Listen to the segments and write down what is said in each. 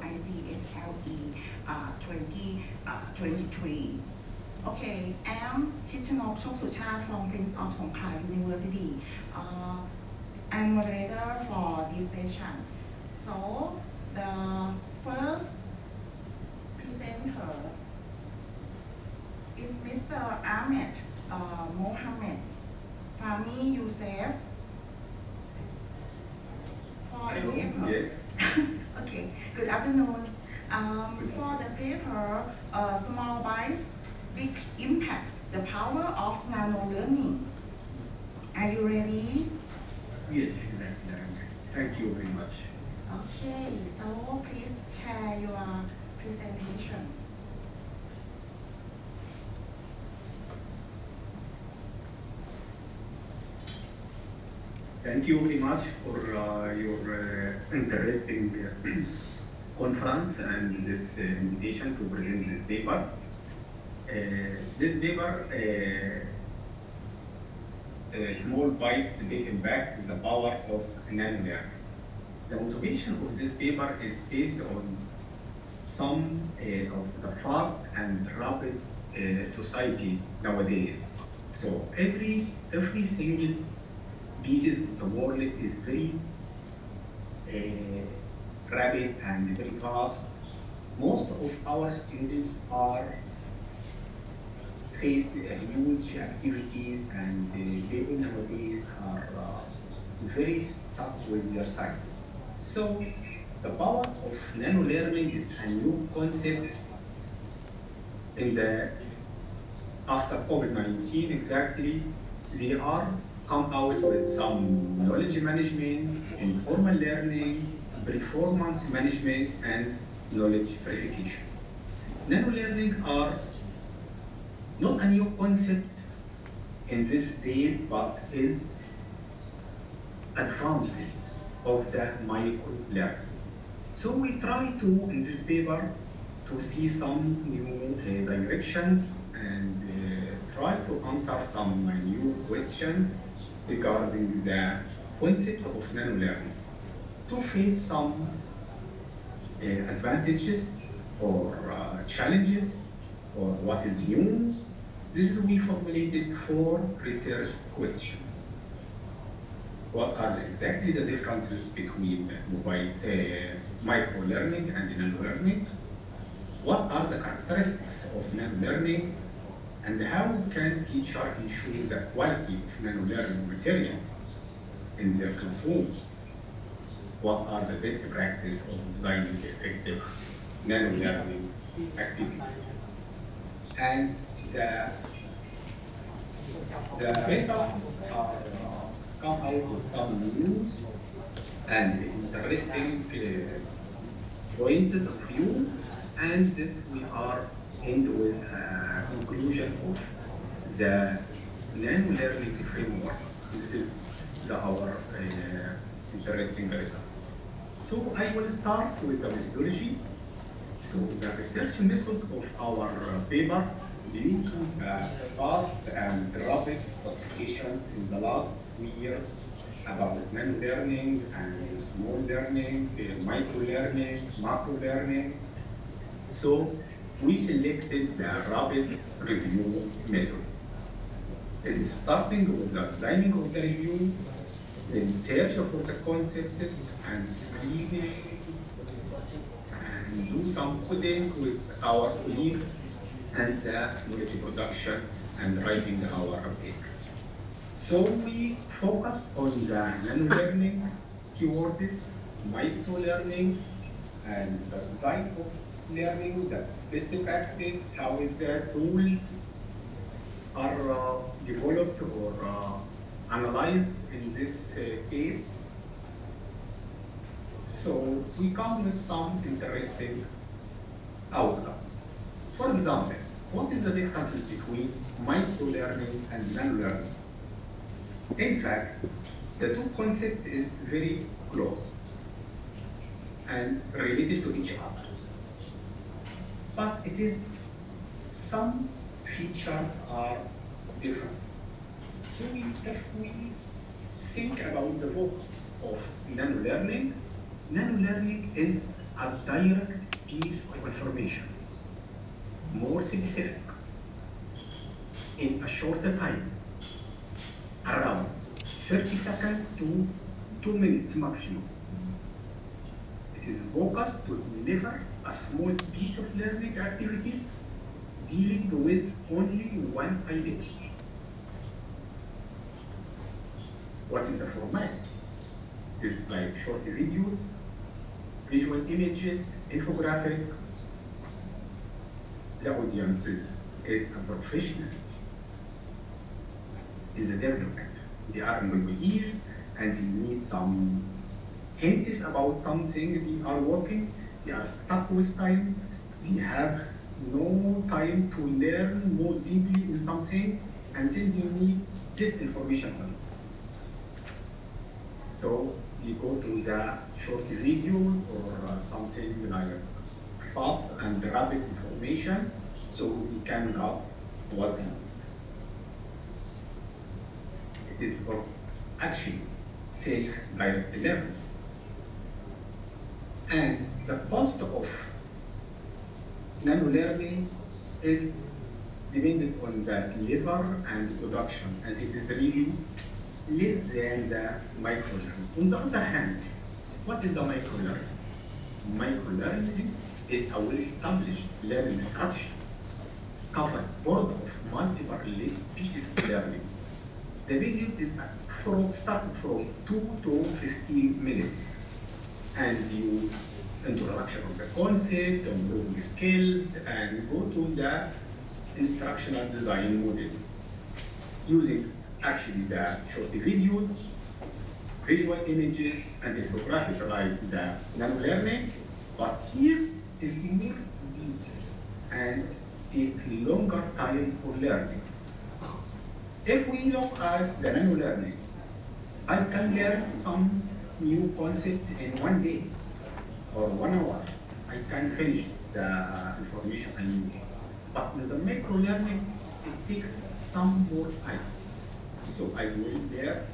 ICSLE 2023. Okay, I'm Chichanok Choksuchat from Prince of Songkhla University. I'm moderator for this session. So the first presenter is Mr. Ahmed Mohammed Fahmi Youssef. For the paper. Yes. Okay, good afternoon. For the paper, Small Bites, Big Impact, the Power of Nano Learning. Are you ready? Yes, exactly. Thank you very much. Okay, so please share your presentation. Thank you very much for your interesting conference and this invitation to present this paper. This paper, Small Bites, Big Impact, is the power of nano learning. The motivation of this paper is based on some of the fast and rapid society nowadays. So every single pieces of the world is very rapid and very fast. Most of our students are faced huge activities and people nowadays are very stuck with their time. So the power of nano learning is a new concept in the after COVID-19 exactly. They are come out with some knowledge management, informal learning, performance management, and knowledge verifications. Nano learning are not a new concept in these days, but is advancing of the micro learning. So we try to, in this paper, to see some new directions and try to answer some new questions regarding the concept of nano learning, to face some advantages or challenges or what is new. This is we formulated 4 research questions. What are exactly the differences between micro learning and nano learning? What are the characteristics of nano learning? And how can teacher ensure the quality of nano learning material in their classrooms? What are the best practice of designing effective nano learning activities? And the results are come out with some new and interesting points of view, and this we are end with a conclusion of the nano learning framework. This is our interesting results. So I will start with the methodology. So the research method of our paper, due to the fast and rapid publications in the last 2 years about nano learning and small learning, micro learning, macro learning. So we selected the rapid review method. It is starting with the designing of the review, then search for the concepts and screening, and do some coding with our colleagues, and the knowledge production and writing our paper. So we focus on the nano learning keywords, micro learning, and the design of learning, the best practice, how is the tools are developed or analyzed in this case. So we come with some interesting outcomes. For example, what is the differences between micro learning and nano learning? In fact, the two concepts is very close and related to each other. But it is some features are differences. So if we think about the focus of nano learning is a direct piece of information, more specific, in a shorter time, around 30 seconds to 2 minutes maximum. It is focused to deliver a small piece of learning activities dealing with only one idea. What is the format? It is like short videos, visual images, infographic. The audience is a professionals in the development. They are employees and they need some hints about something they are working. They are stuck with time. They have no time to learn more deeply in something, and then they need this information only. So they go to the short videos or something like fast and rapid information, so they can get what they need. It is actually self-directed learning. And the cost of nano learning is depends on the deliver and production, and it is really less than the micro learning. On the other hand, what is the micro learning? Micro learning is a well-established learning structure covered board of multiple related pieces of learning. The videos is starting from 2 to 15 minutes and use introduction of the concept, improving skills, and go to the instructional design model using actually the short videos, visual images, and infographic like the nano learning, but here is more deep and take longer time for learning. If we look at the nano learning, I can learn some new concept in 1 day or 1 hour. I can finish the information I need. But in the micro learning, it takes some more time. So I will learn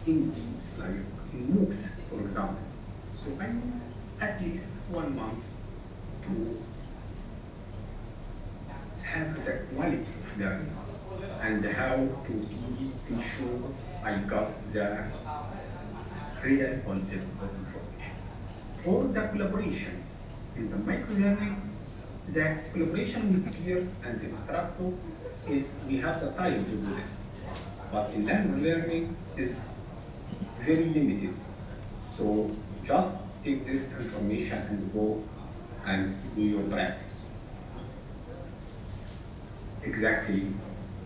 in deeps, like in MOOCs, for example. So I need at least 1 month to have the quality of learning and how to be ensure I got the real concept of information. For the collaboration in the micro learning, the collaboration with peers and instructor is we have the time to do this. But in language learning is very limited. So just take this information and go and do your practice. Exactly,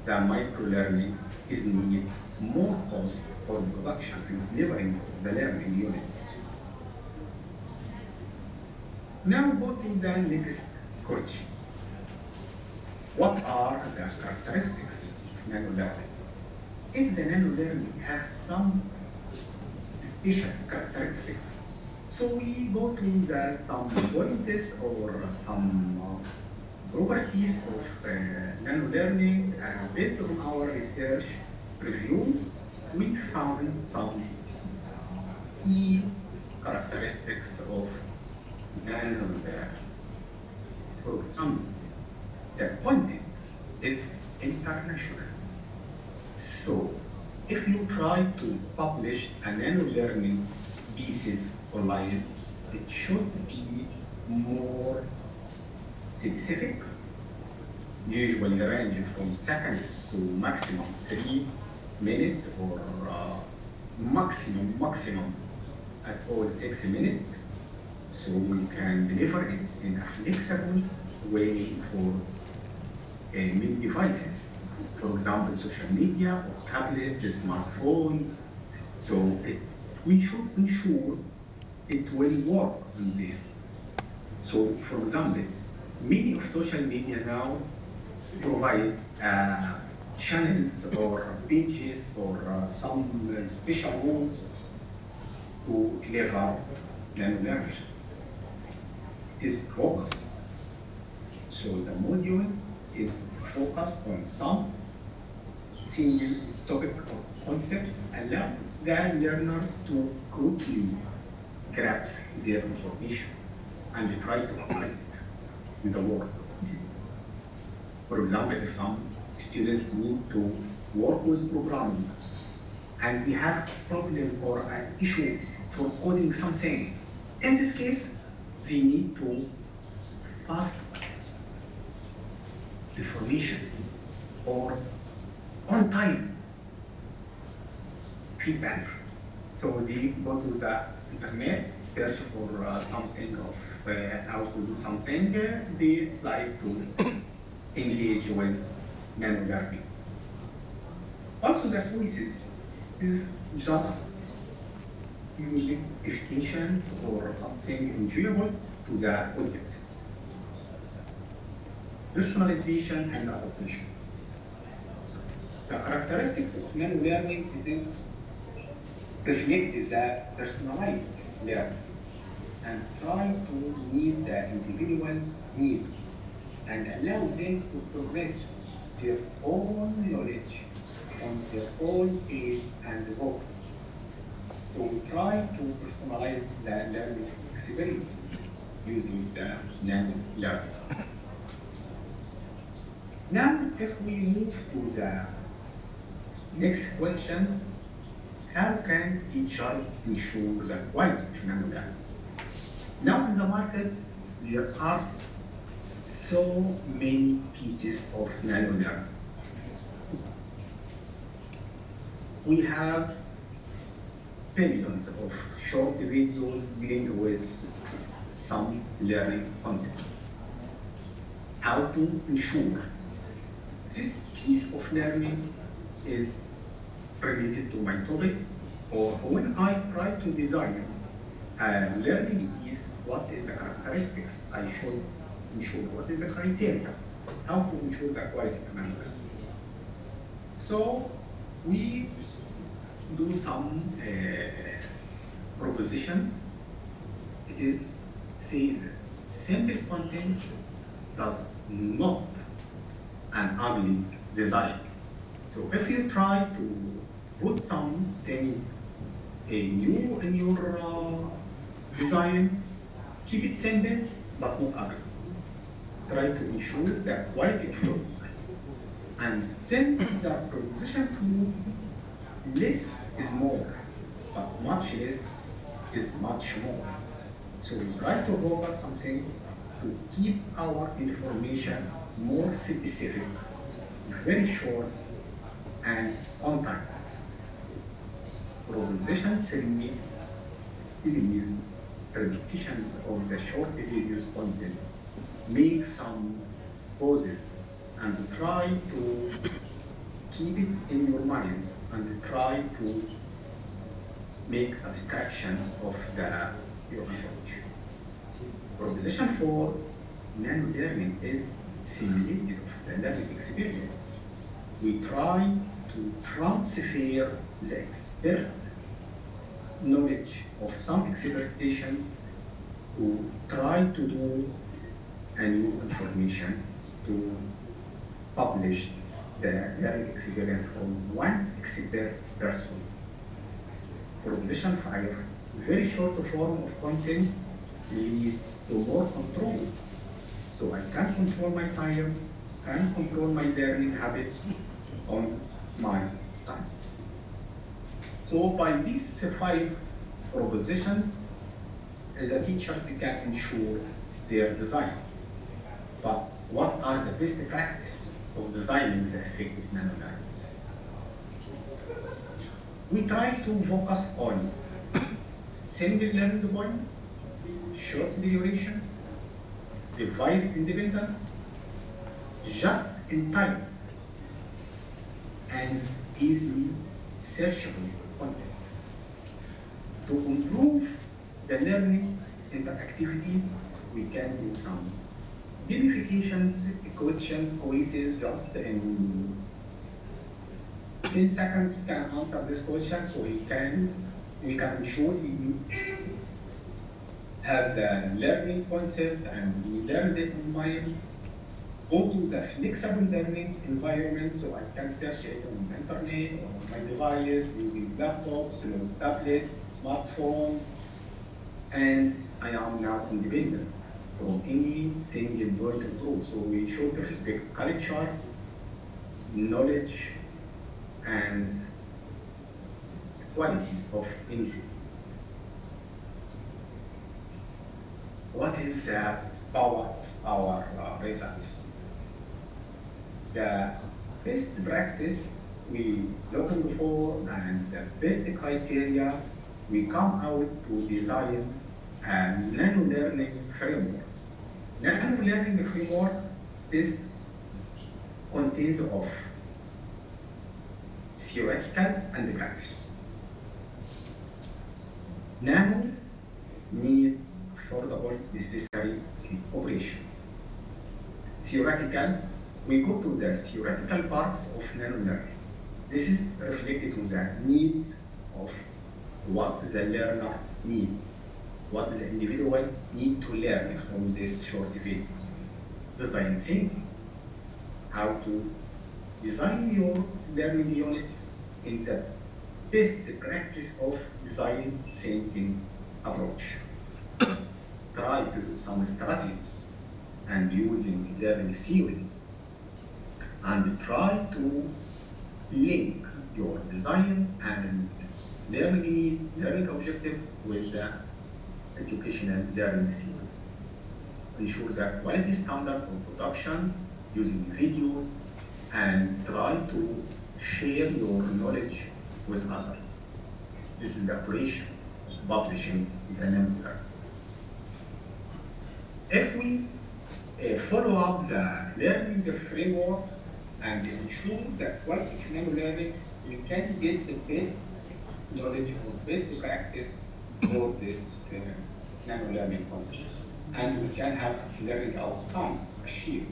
the micro learning is need more cost for production and delivering of the learning units. Now go to the next questions. What are the characteristics of nano learning? Is the nano learning have some special characteristics? So we go to the some points or some properties of nano learning, and based on our research review, we found some key characteristics of nano learning. For example, the content is international. So if you try to publish a nano learning pieces online, it should be more specific, usually range from seconds to maximum 3 minutes or maximum at all 6 minutes. So we can deliver it in a flexible way for many devices. For example, social media or tablets, smartphones. So we should ensure it will work on this. So for example, many of social media now provide channels or pages or some special rules to deliver nano learning. Is focused. So the module is focused on some single topic or concept, allow the learners to quickly grasp their information. and they try to apply it in the world. For example, if some students need to work with programming and they have a problem or an issue for coding something, in this case, they need to fast information or on time feedback. So they go to the internet, search for something of how to do something. They like to engage with nano learning. Also, the quizzes is just using applications or something enjoyable to the audiences. Personalization and adaptation. So, the characteristics of nano learning it reflect the personalized learning and try to meet the individual's needs and allow them to progress their own knowledge on their own pace and focus. So we try to personalize the learning experiences using the nano learning. Now, if we move to the next questions, how can teachers ensure the quality of nano learning? Now in the market, there are so many pieces of nano learning. We have billions of short videos dealing with some learning concepts. How to ensure this piece of learning is related to my topic, or when I try to design a learning piece, what is the characteristics I should ensure? What is the criteria? How to ensure the quality of learning? So we do some propositions. It is says simple content does not an ugly design. So if you try to put something new in your design, keep it simple but not ugly. Try to ensure the quality of your design. And then the proposition to less is more, but much less is much more. So we try to focus something to keep our information more specific, very short, and on time. Proposition 3 is repetitions of the short videos content. Make some pauses and try to keep it in your mind and try to make abstraction of your information. Proposition 4, nano learning is simulated of the learning experiences. We try to transfer the expert knowledge of some expectations to try to do a new information to publish the learning experience from one expert person. Proposition 5, very short form of content leads to more control. So I can control my time, can control my learning habits on my time. So by these 5 propositions, the teachers can ensure their design. But what are the best practice of designing the effective nano learning? We try to focus on single learning point, short duration, device independence, just in time, and easily searchable content. To improve the learning in the activities, we can do some gamifications, questions, quizzes, just in 10 seconds can answer this question, so we can ensure you have the learning concept and we learned it in mind. Go to the flexible learning environment, so I can search it on the internet or on my device using laptops, tablets, smartphones, and I am now independent. from any single point of view. So we should respect culture, knowledge, and quality of anything. What is the power of our results? The best practice we looking for and the best criteria we come out to design a nano-learning framework. Nano-learning framework is contains of theoretical and practice. Nano needs affordable necessary operations. Theoretical, we go to the theoretical parts of nano-learning. This is reflected to the needs of what the learners needs, what the individual need to learn from this short videos. Design thinking, how to design your learning units in the best practice of design thinking approach. Try to do some strategies and using learning theories, and try to link your design and learning needs, learning objectives with the educational learning theories. Ensure the quality standard of production using videos, and try to share your knowledge with others. This is the operation of publishing the nano-learning. If we follow up the learning framework and ensure the quality of nano-learning, we can get the best knowledge or best practice for this nano-learning concept. And we can have learning outcomes achieved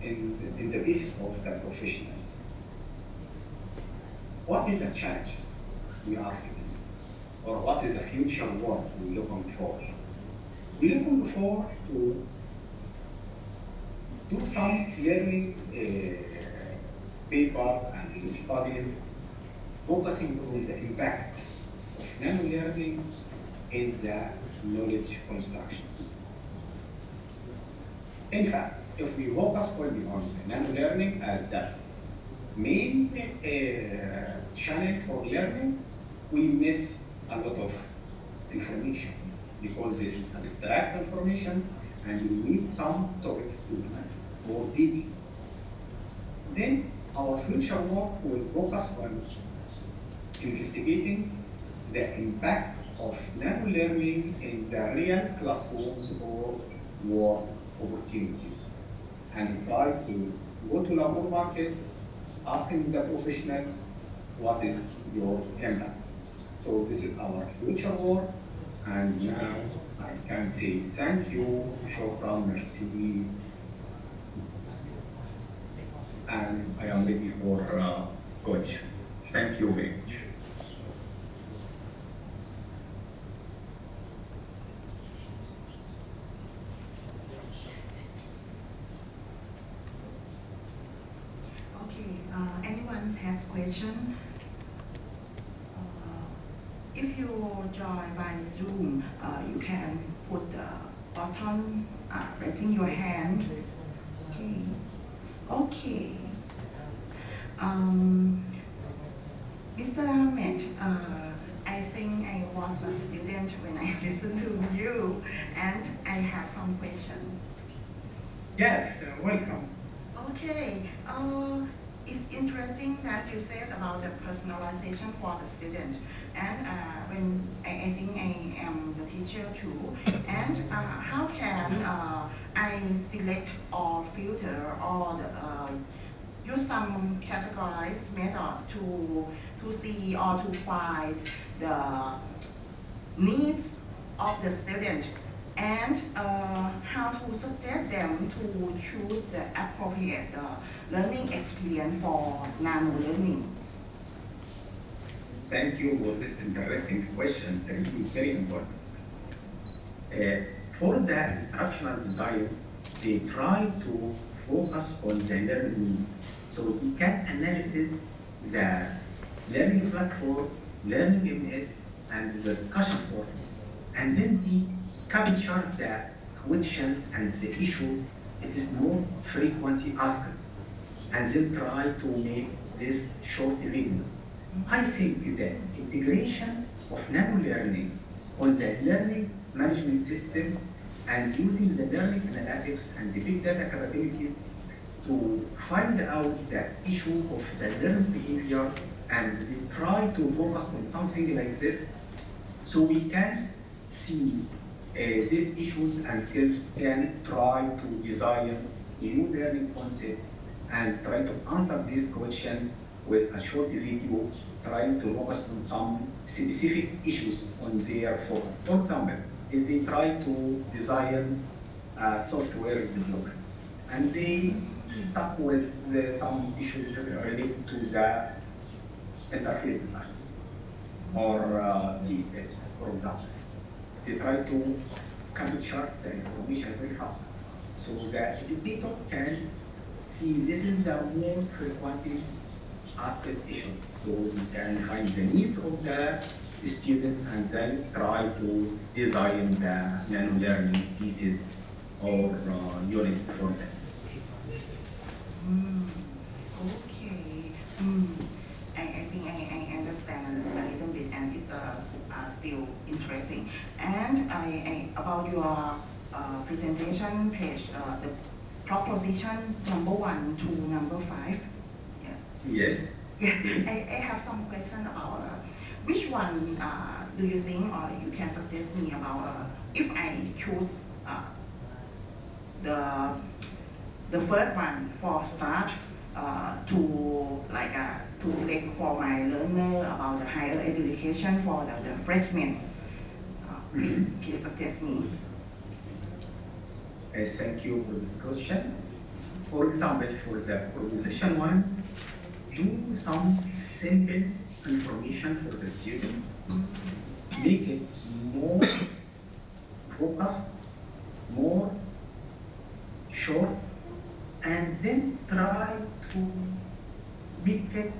in the basis of the professionals. What is the challenges we are facing? Or what is the future work we're looking for? We're looking for to do some learning papers and studies focusing on the impact of nano-learning in the knowledge constructions. In fact, if we focus only on nano-learning as the main channel for learning, we miss a lot of information because this is abstract information and we need some topics to more deeply. Then our future work will focus on investigating the impact of nano-learning in the real classrooms or work opportunities, and try to go to labor market, asking the professionals what is your impact. So this is our future work, and now I can say thank you, shukran, merci, and I am ready for questions. Thank you very much. Okay, anyone has question? If you join by Zoom, you can put the button raising your hand. Okay. Okay. Mr. Ahmed, I think I was a student when I listened to you, and I have some question. Yes, welcome. Okay. It's interesting that you said about the personalization for the student, and when I think I am the teacher too, and how can I select or filter or use some categorized method to see or to find the needs of the student, and how to suggest them to choose the appropriate learning experience for nano learning. Thank you for this interesting question. Thank you, very important. For the instructional design, they try to focus on the learning needs, so they can analyze the learning platform, learning MS, and the discussion forums, and then they capture the questions and the issues it is more frequently asked, and then try to make these short videos. I think the integration of nano-learning on the learning management system and using the learning analytics and the big data capabilities to find out the issue of the learning behaviors and they try to focus on something like this so we can see these issues and can try to design new learning concepts and try to answer these questions with a short video, trying to focus on some specific issues on their focus. For example, if they try to design software development and they stuck with some issues related to the interface design or CSS, for example. They try to capture the information very fast. So the educator can see this is the more frequently asked issues. So they can find the needs of the students and then try to design the nano-learning pieces or unit for them. Okay. I think I understand a little bit, and it's still interesting. And I about your presentation page, the proposition number 1 to number 5. Yeah. Yes. Yeah. I have some question about which one do you think, or you can suggest me about if I choose the first one for start to like to select for my learner about the higher education for the freshmen. Please suggest me. Thank you for these questions. For example, for the proposition 1, do some simple information for the student, make it more focused, more short, and then try to make it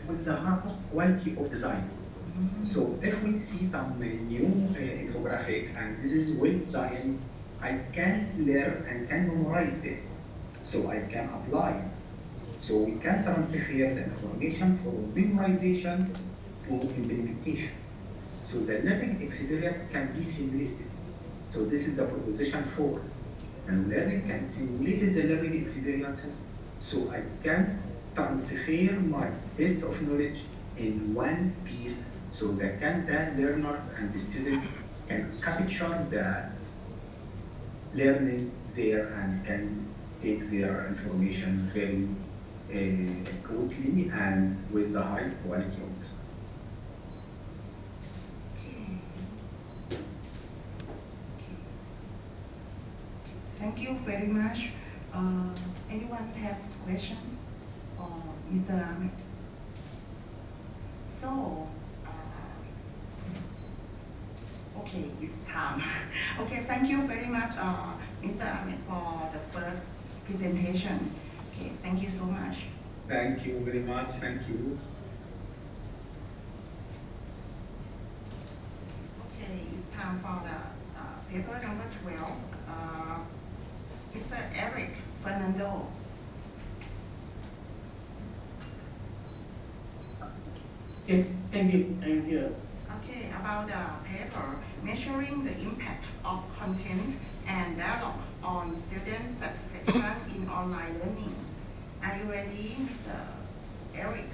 with the high quality of design. So if we see some new infographic and this is well designed, I can learn and can memorize it. So I can apply it. So we can transfer the information from memorization to implementation. So the learning experience can be simulated. So this is the proposition 4. And learning can simulate the learning experiences so I can transfer my best of knowledge in one piece so that the learners and the students can capture the learning there and can take their information very quickly and with the high quality of design. Thank you very much. Anyone has question or Mr. Ahmed? So, okay, it's time. Okay, thank you very much, Mr. Ahmed, for the first presentation. Okay, thank you so much. Thank you very much. Thank you. Okay, it's time for the paper number 12. Mr. Eric Fernando. Okay, thank you. I'm here. Okay, about the paper, measuring the impact of content and dialogue on student satisfaction in online learning. Are you ready, Mr. Eric?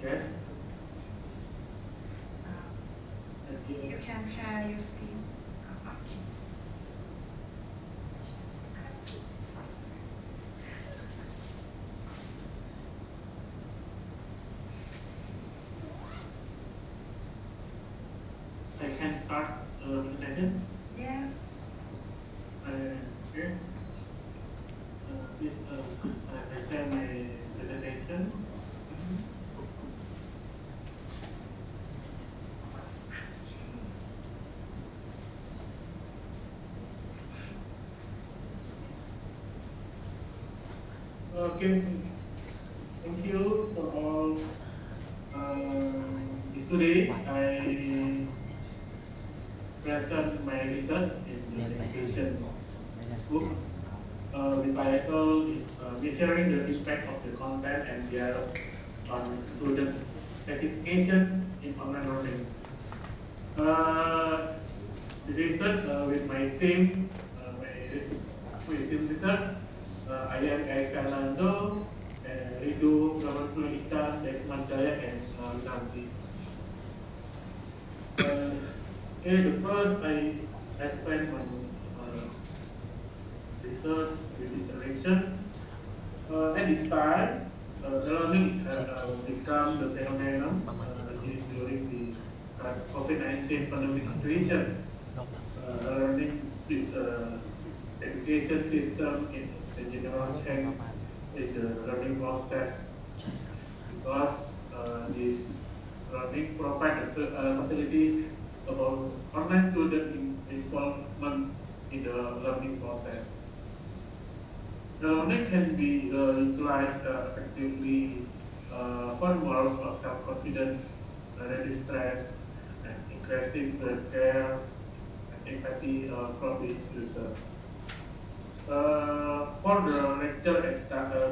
Yes. You can share your screen. Okay. I can start presentation. Yes. Here. Please, I share my presentation. Okay. today I present my research in the education book. The title is Measuring the Impact of the Content and Dialogue on Students' Specification in Online Learning. The research with my team, my team research, I am Fernando, Ridu, Rahman Isan, Desmond Jaya, and Nanti. Okay, the first I spent on research with iteration. At this time, the learning is become the phenomenon during the COVID-19 pandemic situation. Learning is education system in the general change in the learning process because this learning provide facilities about online student involvement in the learning process. The learning can be utilized effectively for more self-confidence, reduce stress, and increasing the care and empathy from its user. For the lecture and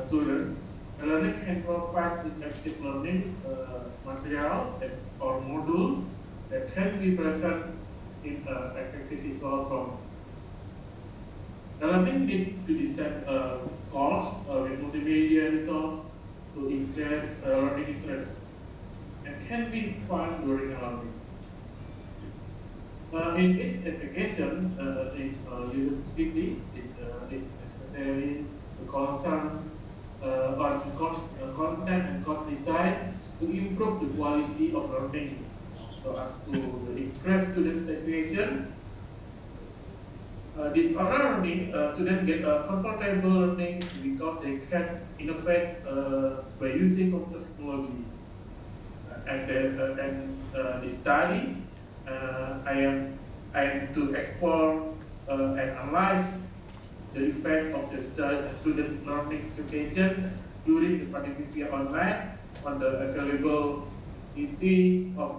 student, learning can provide interactive learning material or module that can be present in activity visual form. The learning need to design a course with multimedia resource to increase learning interest and can be fun during learning. In its application in university, it is especially the concern on content and course design to improve the quality of learning so as to increase student satisfaction. This online learning, students get comfortable learning because they can innovate by using computer technology. And the study, I am to explore and analyze the effect of the student learning situation during the pandemic via online on the availability of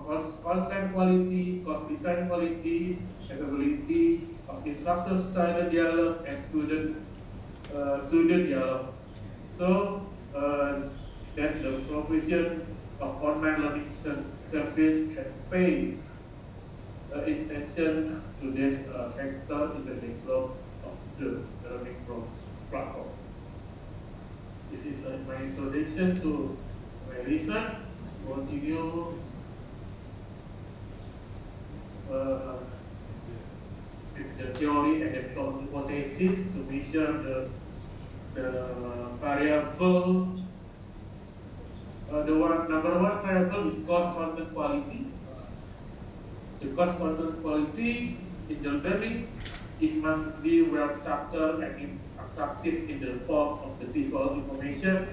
content quality, course design quality, capability of instructor-student dialogue, and student dialogue. So that the provision of online learning service can pay attention to this factor in the development of the learning platform. This is my introduction to my research. Continue with the theory and the hypothesis to measure the variable. Number one variable is course content quality. The course content quality in the learning must be well structured and attractive in the form of the visual information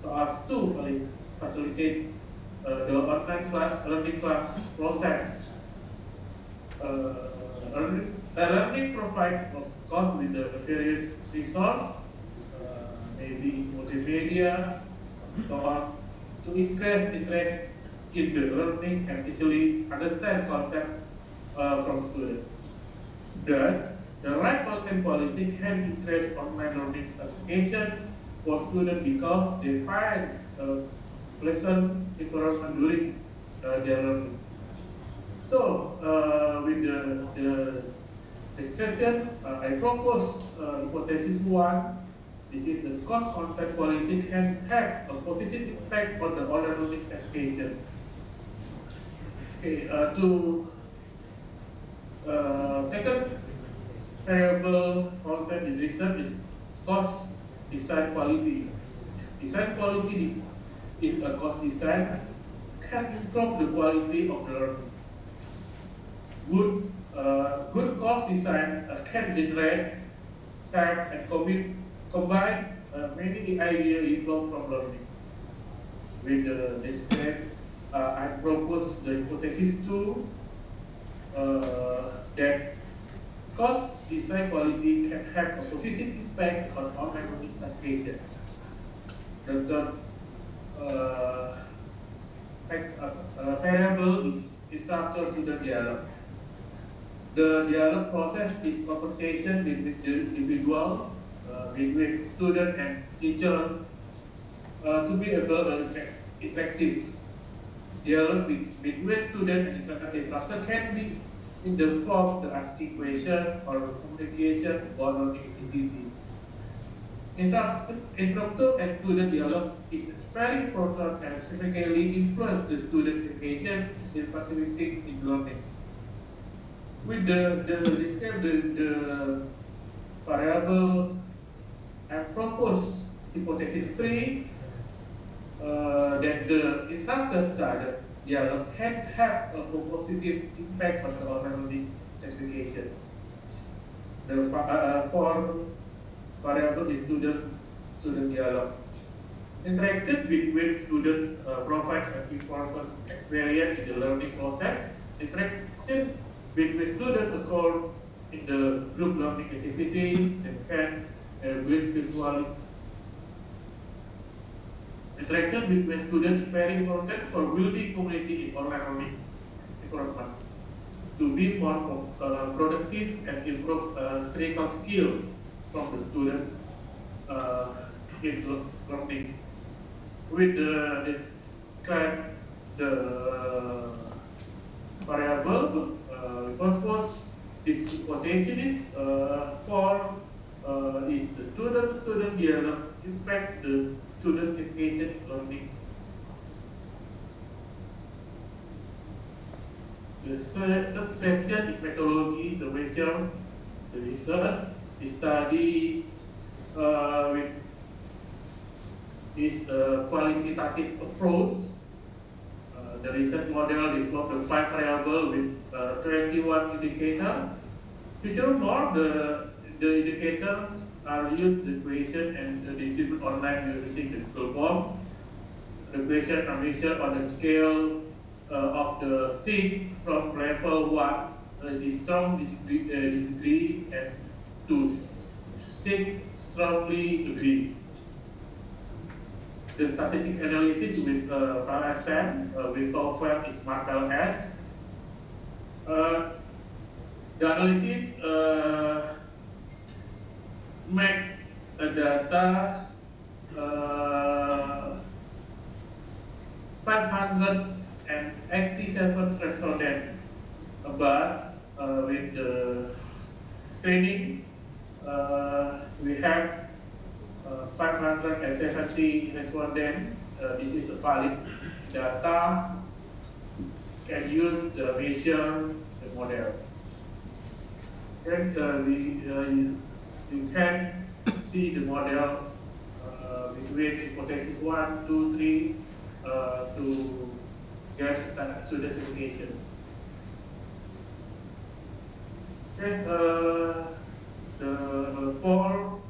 so as to facilitate the online learning class process. Learning provides course with the various resources, maybe it's multimedia, so on, to increase interest in the learning and easily understand concept from students. Thus, the right content quality can increase online learning satisfaction for students because they find pleasant environment during their learning. So, with the discussion, I propose hypothesis 1. This is the course content quality can have a positive impact on the online learning satisfaction. Okay, second variable concept in research is course design quality. Design quality is a course design can improve the quality of the learning. Good course design can generate, share, and combine many ideas evolved from learning. With this grade, I propose the hypothesis 2 that course design quality can have a positive impact on online learning satisfaction. The variable is instructor-student dialogue. The dialogue process is conversation between the individual, between student and teacher, to be able to effective. Dialogue between student and instructor can be in the form of the asking question or communication or non-activity. Instructor and student dialogue is very important and significantly influence the student's education in facilitating learning. With describe the variable and propose hypothesis 3 that the instructor-student dialogue can have a positive impact on the learning education. The four variable is student dialogue. Interactive between students provide an important experience in the learning process. Interaction between students occur in the group learning activity and can build virtually. Interaction between students is very important for building community in online learning environment to be more productive and improve critical skill from the student in learning. With this the variable purpose this quotation is for is the student dialogue impact the student education learning. The third section is methodology intervention, the research, the study with this qualitative approach. The research model developed the 5 variables with 21 indicators. Furthermore, the indicators are used the question and distributed online using the Google form. The question are measured on the scale of the seat from level 1, the strong disagree, and to 6 strongly agree. The statistic analysis with PLSM with software is marked as. The analysis make a data 587 respondents, but with the screening we have 570 respondents. This is a valid data. Can use the measure the model. And you can see the model between hypothesis 1, 2, 3 to get standard student education. And the fourth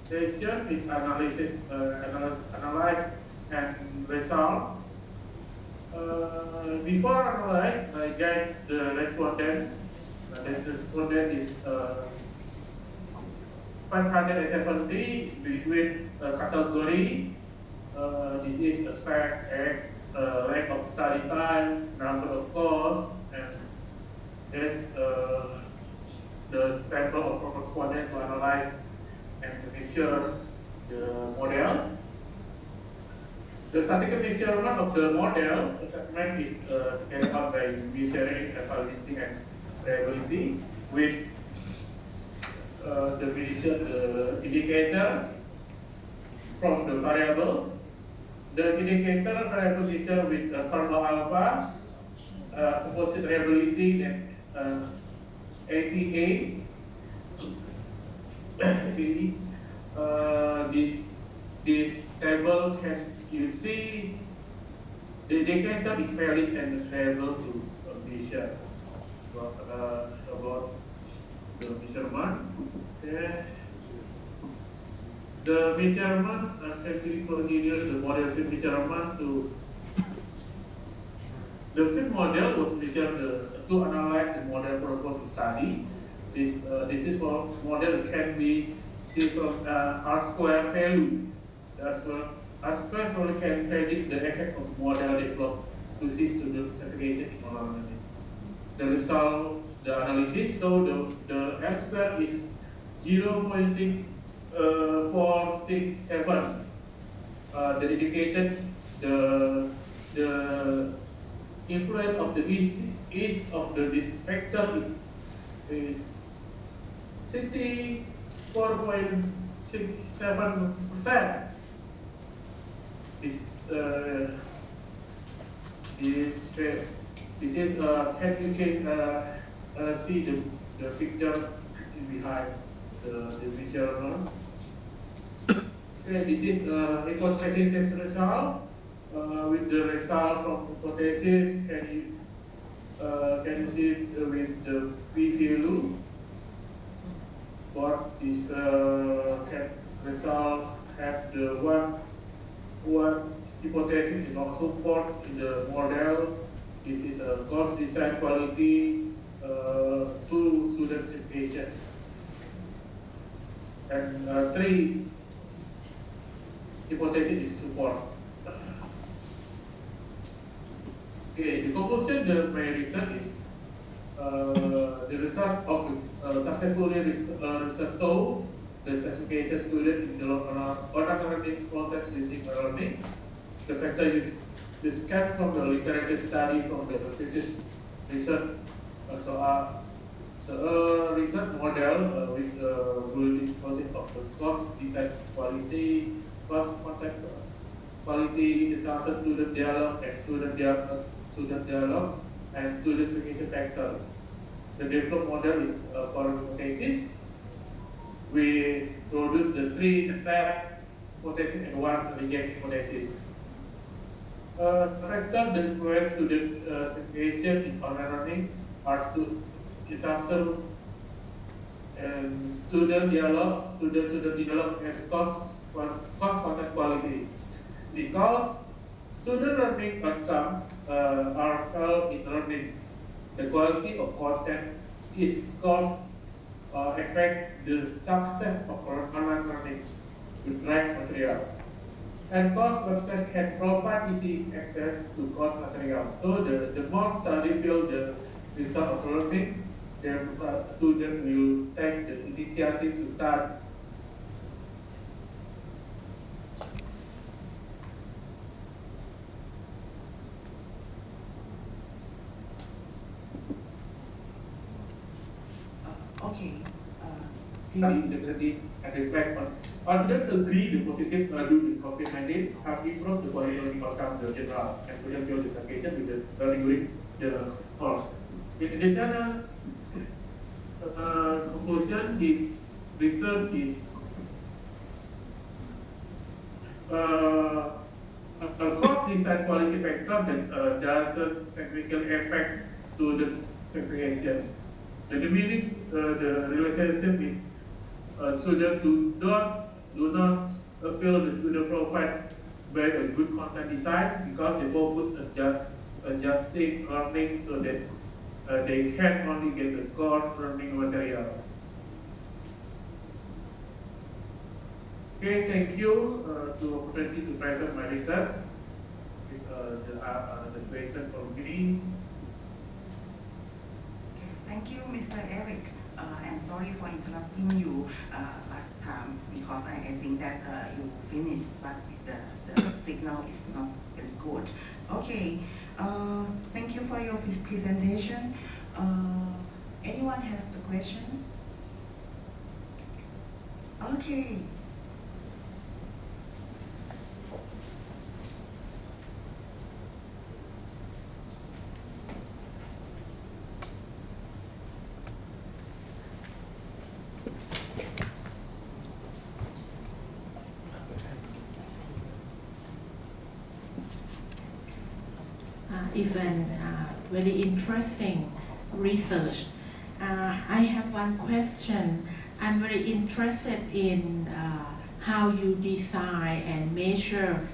section is analysis, analyze and result. Before analyze, I get the respondent. The respondent is 570 between category. This is a fact, length of study time, number of course, and there's the sample of respondents to analyze and to measure the model. The statistical measurement of the model assessment is carried out by measuring, evaluating, and reliability with the indicator from the variable. The indicator variable measure with kernel alpha, composite reliability, and AVA. This table can you see the indicator is valid and variable to measure about the measurement. Okay. The measurement actually continues the model fit measurement to the fit model was measured to analyze the model proposed study. This is for model can be seen from R square value. R square value can predict the effect of model developed to see students' certification in online learning. The result, the analysis, so the L square is 0.467. The indicated the influence of the east of this factor is 64.67%. This is can you see the picture behind the visual. Okay, this is hypothesis test result. With the result from hypothesis, can you see it with the p value? What is can result have the one hypothesis is not support in the model. This is a course design quality to student certification. And three hypothesis is support. Okay, the conclusion of my research is the result of successfully research show the certification student in the online learning process using learning. The factor is discussed from the literature study from the previous research. So a research model with the building process of the course design quality, course content quality, disaster student dialogue, and student dialogue, and student certification factor. The developed model is for hypothesis. We produce the three accept hypothesis and one reject hypothesis. Factor that where student certification is online learning are disaster and student dialogue and course content quality. Because student learning outcomes are held in learning, the quality of content is called affect the success of online learning with right material. And course website can provide easy access to course material. So the more study build the result of learning, the student will take the initiative to start. Okay. Integrity and reflect on that agree the positive due to COVID-19 have improved the quality learning outcome the general and student build the certification with the learning during the course. In addition, conclusion is research is a course design quality factor that doesn't significantly affect to the certification. The meaning, the relationship is students do not feel the student profile by a good content design because they focus on adjusting learning so that they can only get the core learning material. Okay, thank you to opportunity to present my research with the question from me. Thank you, Mr. Eric, and sorry for interrupting you last time because I think that you finished, but the signal is not very good. Okay, thank you for your presentation. Anyone has the question? Okay. It's a very interesting research. I have one question. I'm very interested in how you design and measure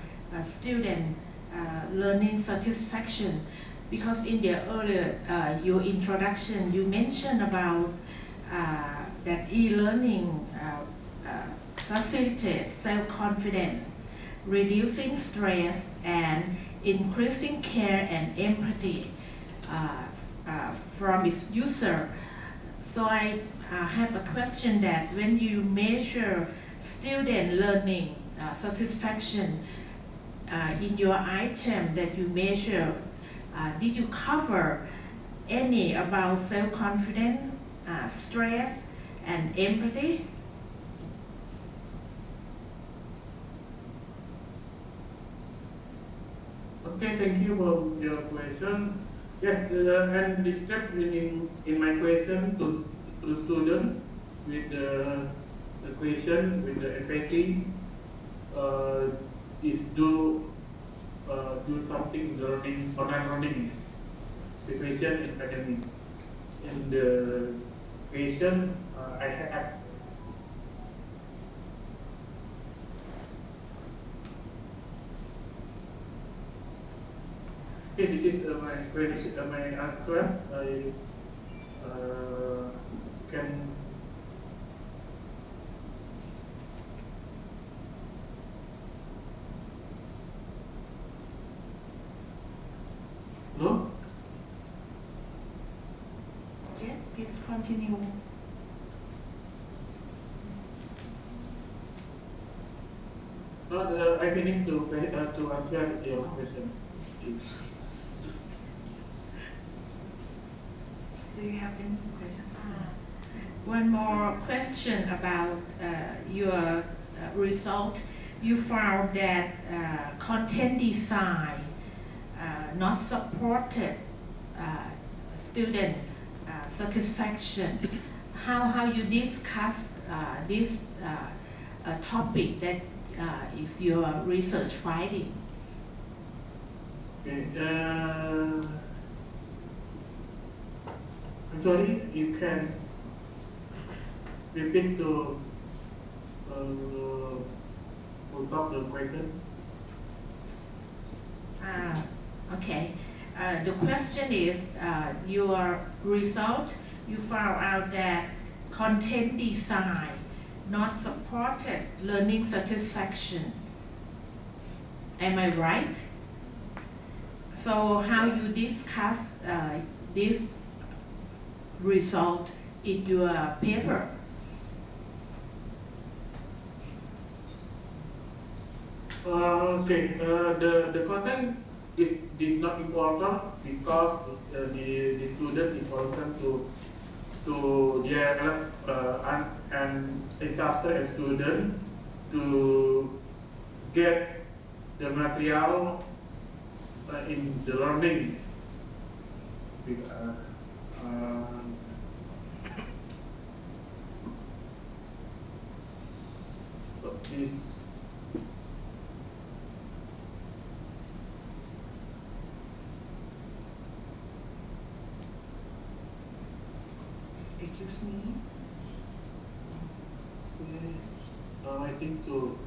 student learning satisfaction, because in the earlier your introduction you mentioned about that e-learning facilitates self-confidence, reducing stress and increasing care and empathy from its user. So I have a question that when you measure student learning satisfaction in your item that you measure, did you cover any about self-confidence, stress, and empathy? Okay, thank you for your question. Yes, and this step in my question to student with the question with the empathy is do something learning online learning situation in academic. In the question I have. Okay, this is my question, my answer. I can. No? Yes, please continue. No, I finished to answer your question. Do you have any question? One more question about your result. You found that content design not supported student satisfaction. How you discuss this topic that is your research finding? Okay. I'm sorry, you can repeat to talk the question. Okay. The question is your result. You found out that content design not supported learning satisfaction. Am I right? So how you discuss this result in your paper? Okay, the content is not important because the student is important to develop and instructor a student to get the material in the learning. This Excuse me. I think to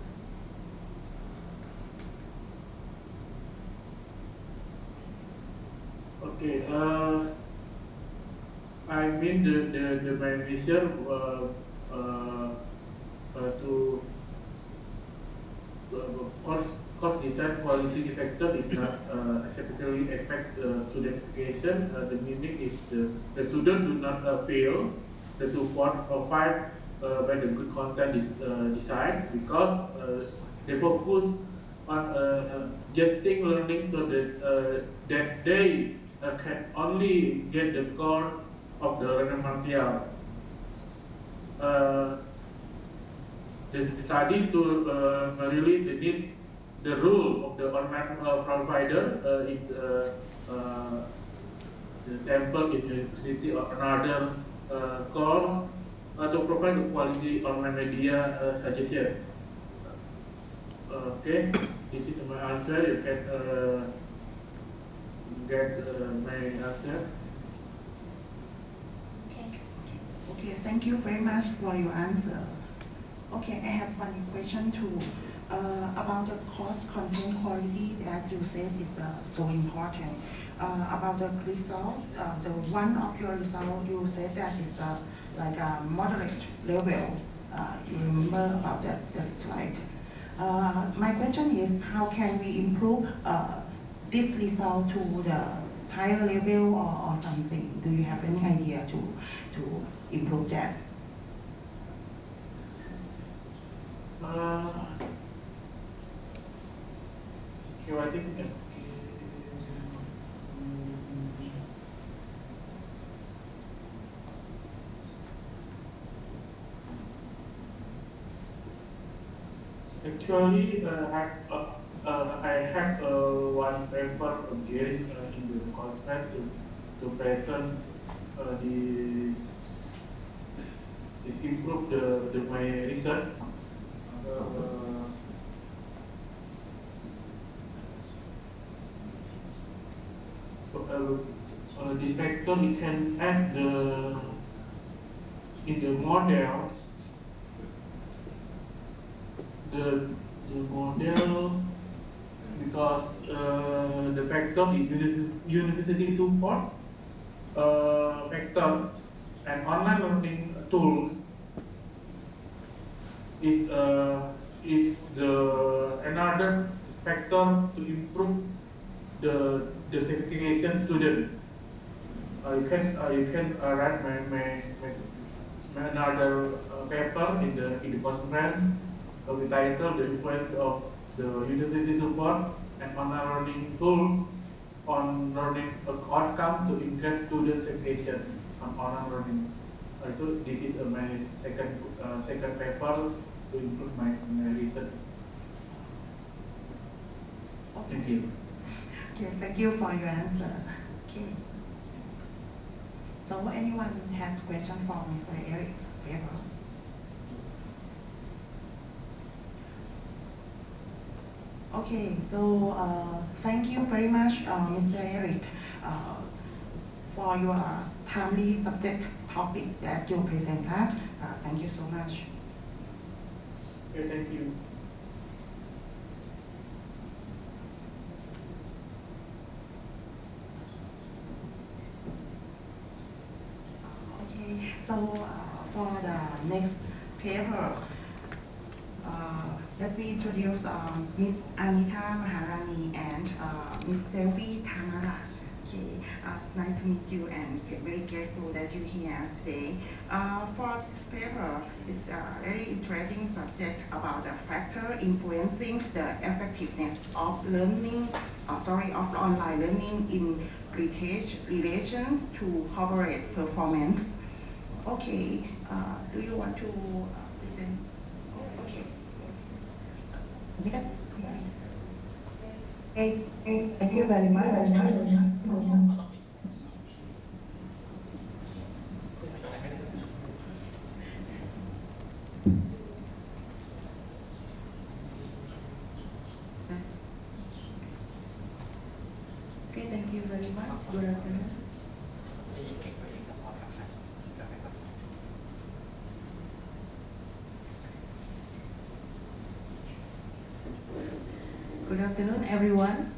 okay. I mean the my vision to course design quality factor is not specifically affect student education. The meaning is the student do not fail the support provided by the good content design because they focus on gesting learning so that that they can only get the core of the learning material. The study to really need the rule of the online provider in the sample in university or another course to provide the quality online media suggestion. Okay, this is my answer. You can get my answer. Okay, thank you very much for your answer. Okay, I have one question too. About the course content quality that you said is so important. About the result, the one of your result you said that is like a moderate level. You remember about that slide. My question is, how can we improve this result to the higher level or something? Do you have any idea to improve that? I think actually, I have one paper again in the concept to present this improve the my research. This factor we can add in the model the model because the factor is university support factor and online learning tools is the another factor to improve the certification student. You can write my another paper in the conference with title the influence of the university support and online learning tools on learning outcome to increase student certification on online learning. This is my second paper to improve my research. Okay. Thank you. Okay, thank you for your answer. Okay. So anyone has question for Mr. Eric Weber? Okay, so thank you very much, Mr. Eric, for your timely subject topic that you presented. Thank you so much. Okay, thank you. Okay, so for the next paper, let me introduce Ms. Anita Maharani and Ms. Delvi Tamara. Okay, it's nice to meet you and very grateful that you're here today. For this paper, it's a very interesting subject about the factor influencing the effectiveness of learning, of online learning in relation to corporate performance. Okay, do you want to present? Oh, okay. Okay, thank you very much. Okay, thank you very much. Good afternoon. Good afternoon, everyone.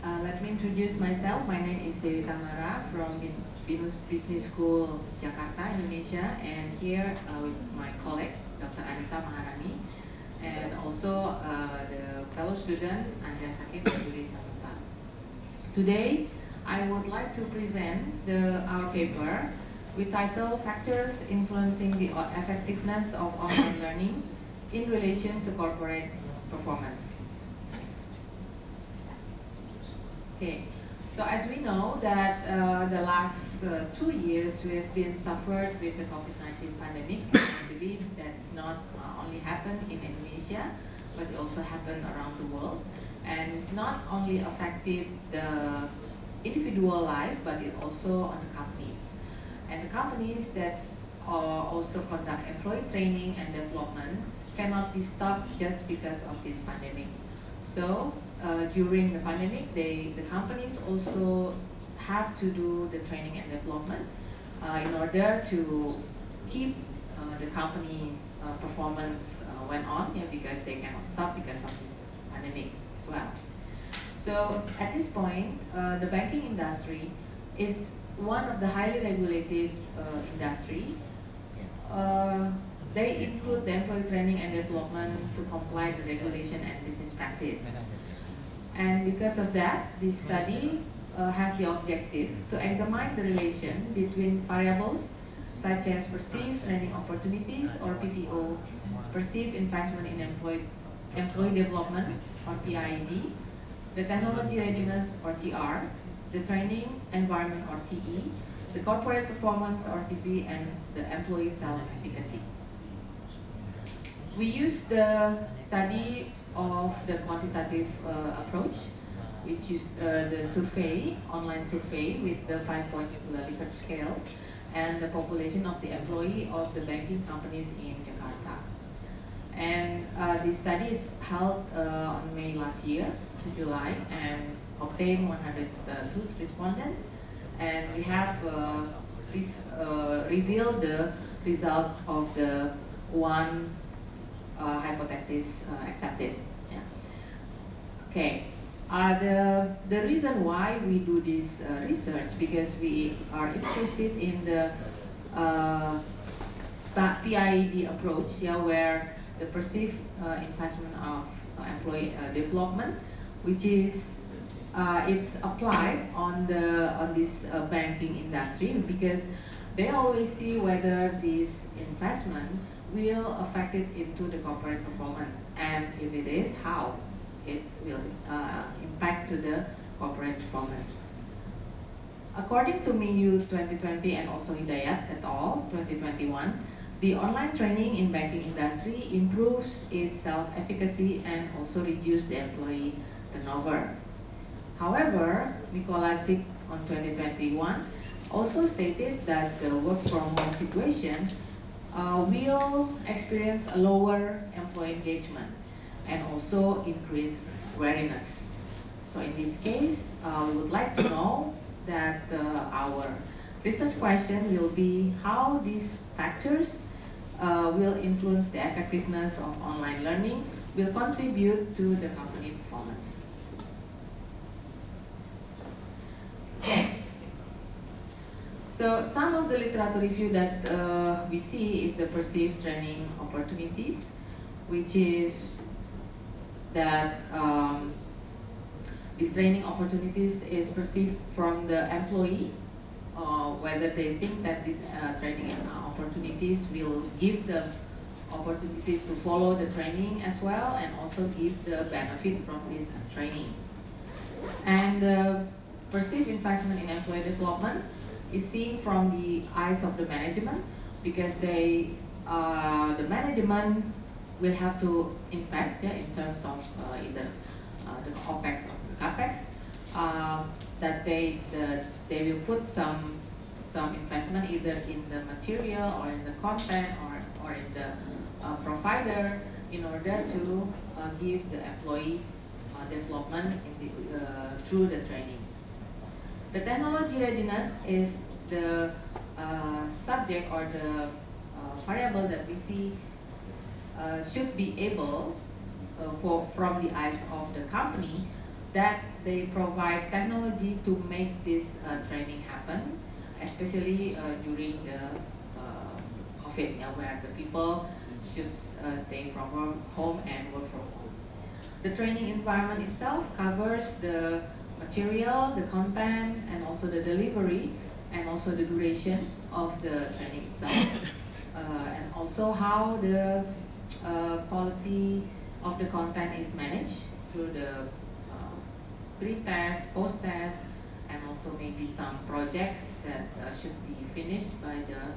Let me introduce myself. My name is Dewi Tamara from Binus Business School, Jakarta, Indonesia, and here with my colleague, Dr. Anita Maharani, and also the fellow student, Andrea Sakit and Yuri Santosa. Today, I would like to present our paper with title Factors Influencing the Effectiveness of Online Learning in Relation to Corporate Performance. Okay, so as we know that the last 2 years we have been suffered with the COVID-19 pandemic, and I believe that's not only happened in Indonesia, but it also happened around the world. And it's not only affected the individual life, but it also on the companies. And the companies that also conduct employee training and development cannot be stopped just because of this pandemic. So during the pandemic, the companies also have to do the training and development in order to keep the company performance went on, because they cannot stop because of this pandemic as well. So at this point, the banking industry is one of the highly regulated industry. They include the employee training and development to comply with regulation and business practice. And because of that, this study has the objective to examine the relation between variables such as perceived training opportunities or PTO, perceived investment in employee development or PID, the technology readiness or TR, the training environment or TE, the corporate performance or CP, and the employee self-efficacy. We use the study of the quantitative approach, which is the survey, online survey with the 5-point Likert scale, and the population of the employee of the banking companies in Jakarta. And this study is held on May last year to July and obtained 102 respondents. And we have revealed the result of the one hypothesis accepted. Yeah. Okay. The reason why we do this research, because we are interested in the PID approach, where the perceived investment of employee development, which is it's applied on this banking industry, because they always see whether this investment will affect it into the corporate performance, and if it is, how it will impact to the corporate performance. According to MIU 2020 and also Hidayat et al. 2021, the online training in banking industry improves its self-efficacy and also reduce the employee turnover. However, Mikolazik on 2021 also stated that the work from home situation will experience a lower employee engagement and also increase wariness. So in this case, we would like to know that our research question will be how these factors will influence the effectiveness of online learning, will contribute to the company performance. Okay. So some of the literature review that we see is the perceived training opportunities, which is that these training opportunities is perceived from the employee, whether they think that these training opportunities will give them opportunities to follow the training as well, and also give the benefit from this training. And perceived investment in employee development is seen from the eyes of the management, because the management will have to invest in terms of either the OPEX or the CAPEX, that they will put some investment either in the material or in the content or in the provider in order to give the employee development through the training. The technology readiness is the subject or the variable that we see should be able, from the eyes of the company, that they provide technology to make this training happen, especially during the COVID, where the people should stay from home and work from home. The training environment itself covers the material, the content, and also the delivery, and also the duration of the training itself, and also how the quality of the content is managed through the pre-test, post-test, and also maybe some projects that should be finished by the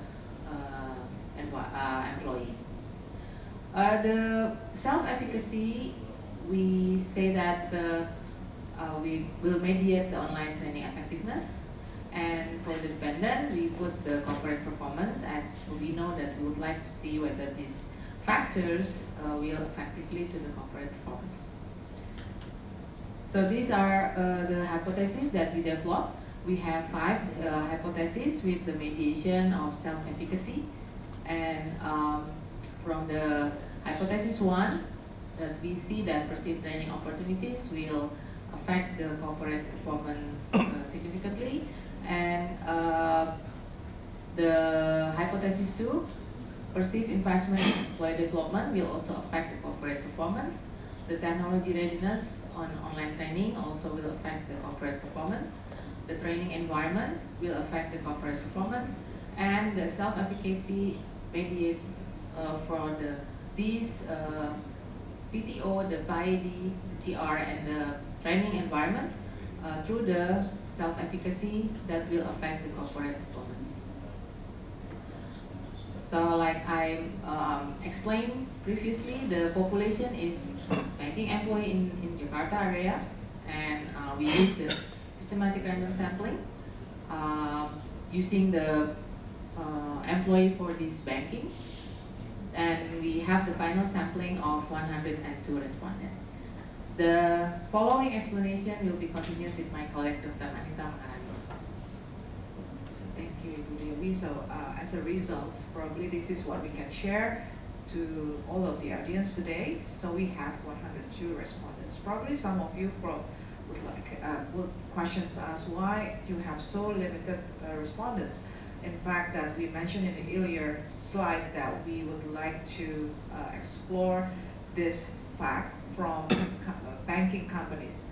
employee. The self-efficacy, we say that we will mediate the online training effectiveness, and for the dependent, we put the corporate performance, as we know that we would like to see whether these factors will effectively to the corporate performance. So these are the hypotheses that we developed. We have 5 hypotheses with the mediation of self-efficacy, and from the hypothesis 1, that we see that perceived training opportunities will affect the corporate performance significantly, and the hypothesis 2, perceived investment in employee development will also affect the corporate performance. The technology readiness on online training also will affect the corporate performance. The training environment will affect the corporate performance, and the self-efficacy mediates for these PTO, the PID, the TR, and the training environment through the self-efficacy that will affect the corporate performance. So like I explained previously, the population is banking employee in Jakarta area, and we use the systematic random sampling using the employee for this banking, and we have the final sampling of 102 respondents. The following explanation will be continued with my colleague Dr. Anita Maharani. So thank you, Ibu Dewi. So as a result, probably this is what we can share to all of the audience today. So we have 102 respondents. Probably some of you would questions us why you have so limited respondents. In fact, that we mentioned in the earlier slide that we would like to explore this fact from banking companies.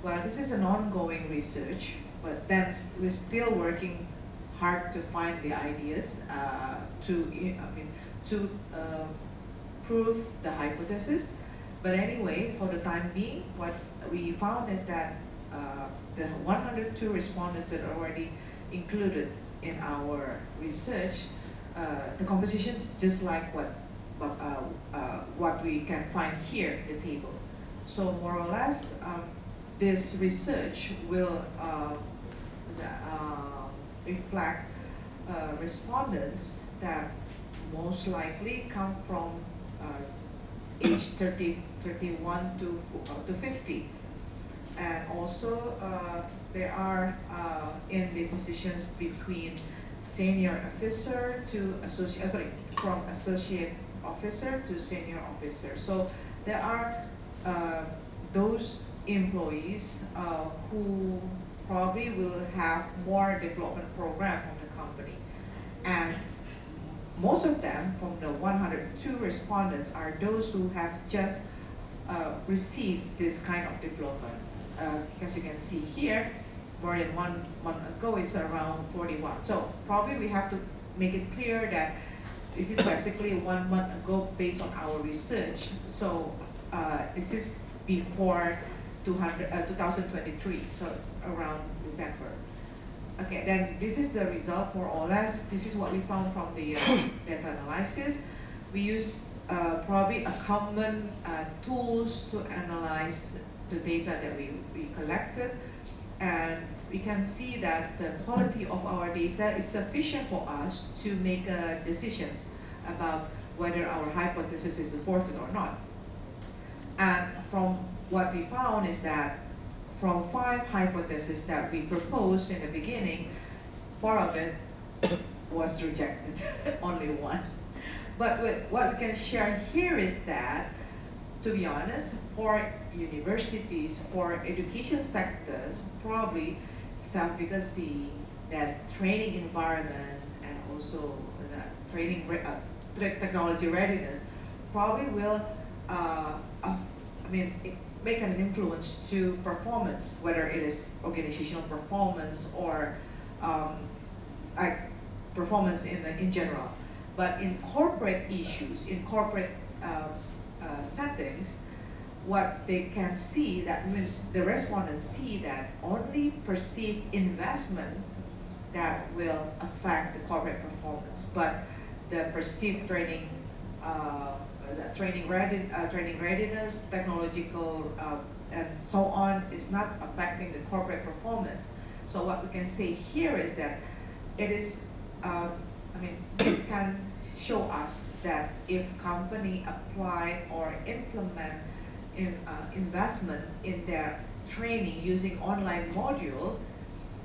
Well, this is an ongoing research, but then we're still working hard to find the ideas to prove the hypothesis. But anyway, for the time being, what we found is that the 102 respondents that are already included in our research, the composition is just like what we can find here in the table. So more or less, this research will reflect respondents that most likely come from age 31 to 50. And also they are in the positions between senior officer to associate, from associate officer to senior officer. So there are those employees who probably will have more development program from the company. And most of them, from the 102 respondents, are those who have just received this kind of development. As you can see here, more than 1 month ago, it's around 41. So probably we have to make it clear that this is basically 1 month ago based on our research. So this is before 2023, so it's around December. Okay, then this is the result more or less. This is what we found from the data analysis. We use probably a common tools to analyze the data that we collected, and we can see that the quality of our data is sufficient for us to make decisions about whether our hypothesis is supported or not. And from what we found is that from 5 hypotheses that we proposed in the beginning, 4 of it was rejected, only 1. But what we can share here is that, to be honest, for universities, for education sectors, probably self-efficacy, that training environment, and also training technology readiness, probably will make an influence to performance, whether it is organizational performance or like performance in general. But in corporate issues, in corporate settings, what they can see that when the respondents see that only perceived investment that will affect the corporate performance, but the perceived training, training readiness, technological, and so on is not affecting the corporate performance. So what we can say here is that it is, this can show us that if company apply or implement investment in their training using online module,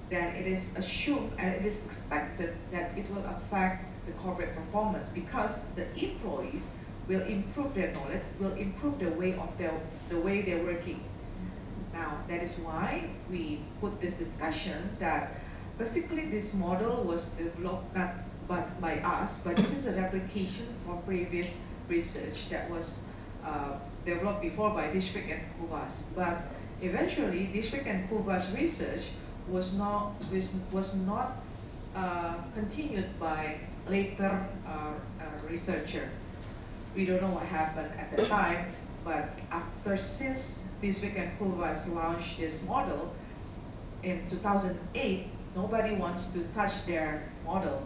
then it is assumed and it is expected that it will affect the corporate performance, because the employees will improve their knowledge, will improve the way they're working. Now, that is why we put this discussion that basically this model was developed not but by us, but this is a replication from previous research that was developed before by District and Kuvas. But eventually, District and Kuvas research was not continued by later researcher. We don't know what happened at the time, but since District and Kuvas launched this model in 2008, nobody wants to touch their model.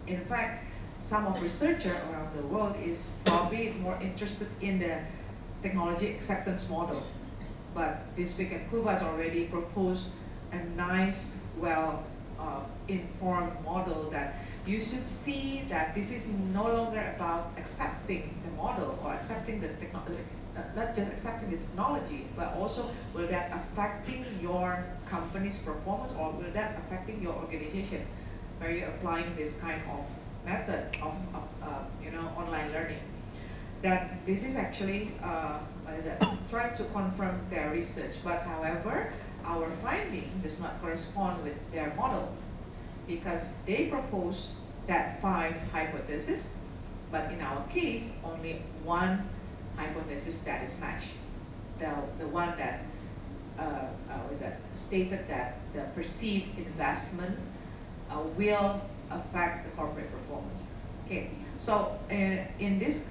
In fact, some of researchers around the world is probably more interested in the technology acceptance model. But District and Kuvas already proposed a nice, informed model that you should see that this is no longer about accepting the model or accepting the technology, not just accepting the technology, but also will that affecting your company's performance or will that affecting your organization where you're applying this kind of method of online learning. That this is actually trying to confirm their research, but however, our finding does not correspond with their model because they propose that 5 hypotheses, but in our case, only 1 hypothesis that is matched. The one that stated that the perceived investment will affect the corporate performance. Okay, so in this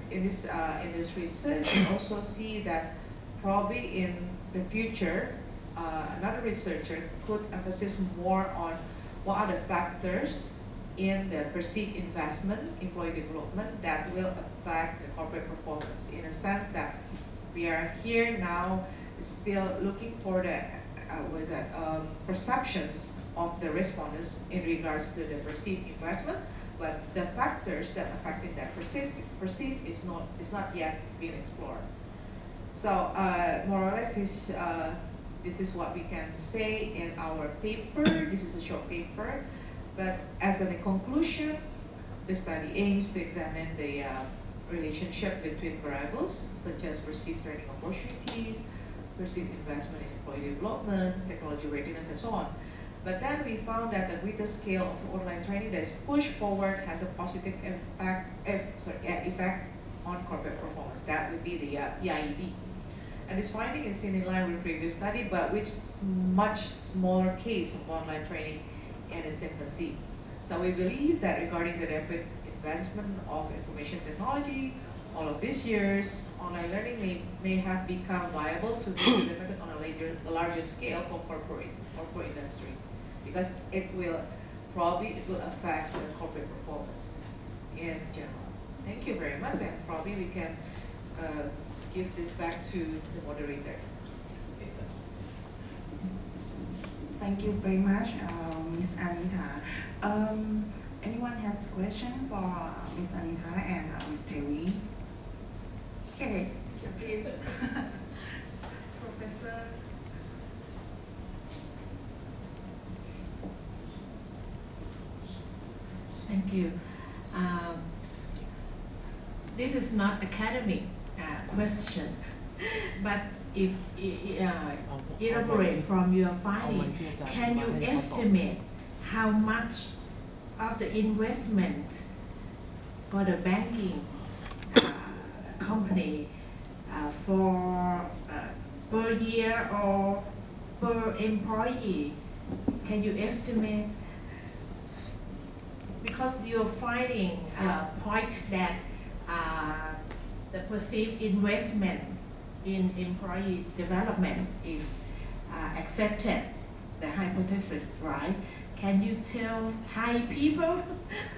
research, we also see that probably in the future, another researcher could emphasize more on what are the factors in the perceived investment, employee development that will affect the corporate performance. In a sense that we are here now still looking for the perceptions of the respondents in regards to the perceived investment, but the factors that affecting that perceived is not yet being explored. So more or less this is what we can say in our paper. This is a short paper, but as a conclusion, the study aims to examine the relationship between variables such as perceived training opportunities, perceived investment in employee development, technology readiness, and so on. But then we found that the greater scale of online training that is pushed forward has a positive effect on corporate performance. That would be the EIED. And this finding is seen in line with previous study, but with much smaller case of online training in its infancy. So we believe that regarding the rapid advancement of information technology, all of these years, online learning may have become viable to be implemented on a larger scale for corporate or for industry, because it will affect the corporate performance in general. Thank you very much, and probably we can give this back to the moderator. Thank you very much, Ms. Anita. Anyone has a question for Ms. Anita and Ms. Terry? Okay, please. Professor. Thank you. This is not academic question, but is elaborate from your finding. Can you estimate how much of the investment for the banking company for per year or per employee? Can you estimate? Because your finding point that the perceived investment in employee development is accepted, the hypothesis, right? Can you tell Thai people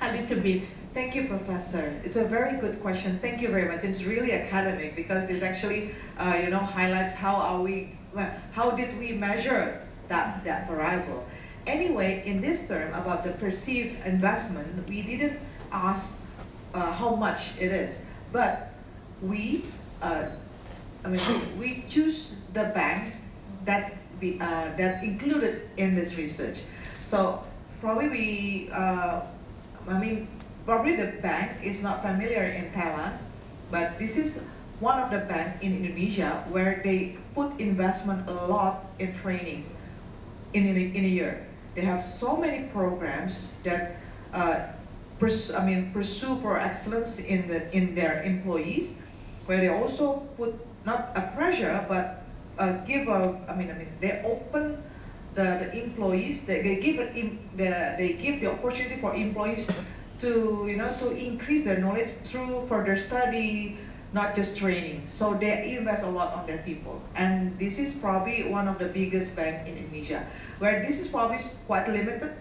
a little bit? Thank you, Professor. It's a very good question. Thank you very much. It's really academic because this actually, highlights how did we measure that variable. Anyway, in this term about the perceived investment, we didn't ask how much it is, but we choose the bank that included in this research. So probably probably the bank is not familiar in Thailand, but this is one of the banks in Indonesia where they put investment a lot in trainings in a year. they have so many programs that pursue for excellence in their employees, where they also put not a pressure but give they open the employees, they give the opportunity for employees to increase their knowledge through further study, not just training. So they invest a lot on their people, and this is probably one of the biggest banks in Indonesia, where this is probably quite limited.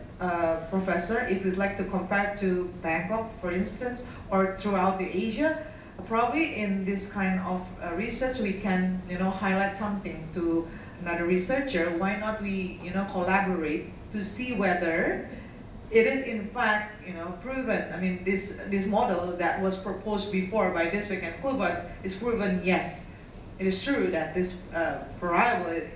Professor, if you'd like to compare to Bangkok, for instance, or throughout the Asia, probably in this kind of research we can highlight something to another researcher. Why not we collaborate to see whether it is in fact proven. I mean, this model that was proposed before by District and Kubas is proven. Yes, it is true that this variable is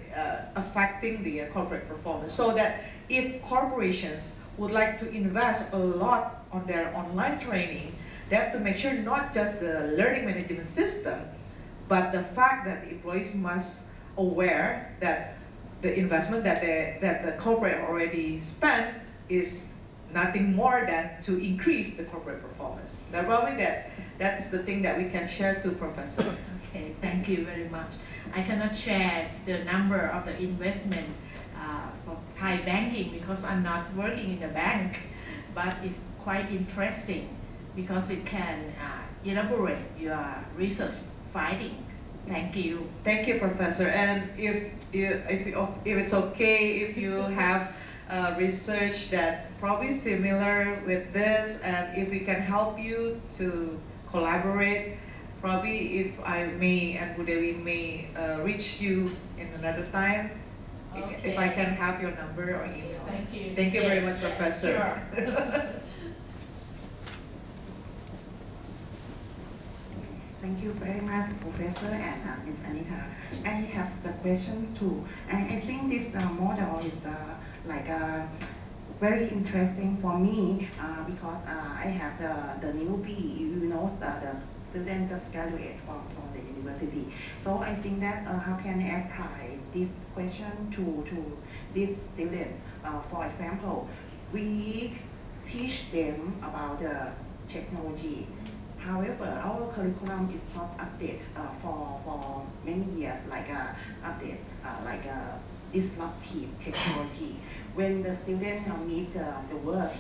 affecting the corporate performance. So that if corporations would like to invest a lot on their online training, they have to make sure not just the learning management system, but the fact that the employees must aware that the investment that the corporate already spent is nothing more than to increase the corporate performance. That's the thing that we can share to Professor. Okay, thank you very much. I cannot share the number of the investment for Thai banking because I'm not working in the bank, but it's quite interesting because it can elaborate your research finding. Thank you. Thank you, Professor. And if it's okay, if you have research that probably similar with this, and if we can help you to collaborate, probably if I may and Budewi may reach you in another time, Okay. if I can have your number or email. Thank you. Thank you very much, Yes, Professor. sure. Thank you very much, Professor and Ms. Anita. I have the questions too. I think this model is very interesting for me because I have the newbie, the student just graduate from the university. So I think that how can I apply this question to these students? For example, we teach them about the technology. However, our curriculum is not updated for many years, update disruptive technology. When the student need the work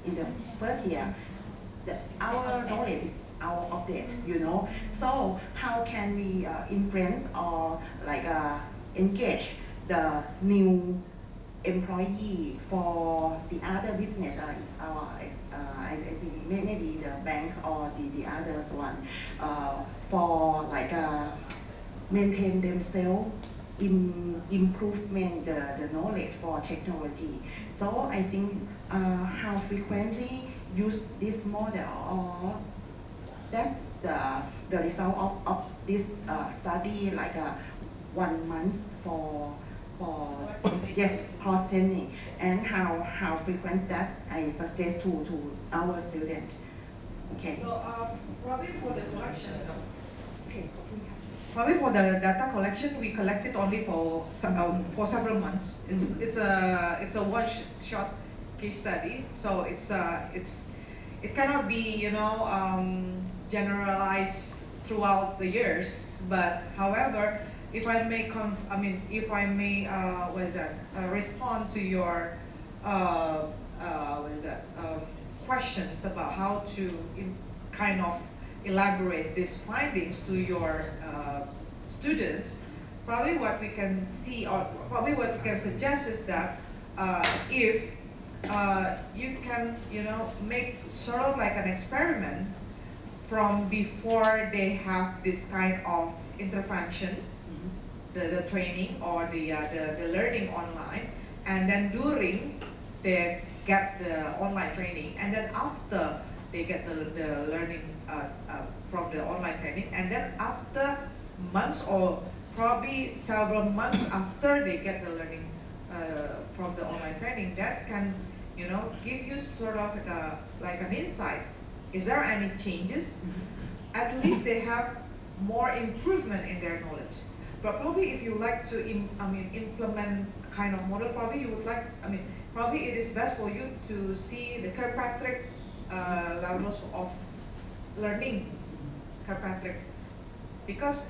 in the first year, our knowledge is out of date, So how can we influence or engage the new employee for the other business? I think maybe the bank or the others one for maintain themselves in improvement the knowledge for technology. So I think how frequently use this model, or that the result of this study 1 month for yes, cross training, and how frequent that I suggest to our student. Okay. So probably for the collections. Okay. Probably for the data collection, we collect it only for several months. It's a one-shot case study, so it cannot be generalized throughout the years. But however, if I may respond to your questions about how to kind of elaborate these findings to your students, probably what we can see, or probably what we can suggest is that if you can make sort of like an experiment from before they have this kind of intervention, the training or the learning online, and then during they get the online training, and then after they get the learning from the online training, and then after months or probably several months after they get the learning from the online training, that can give you sort of like an insight. Is there any changes? At least they have more improvement in their knowledge. But probably if you like to implement kind of model, probably you would like, probably it is best for you to see the Kirkpatrick levels of learning Kirkpatrick, because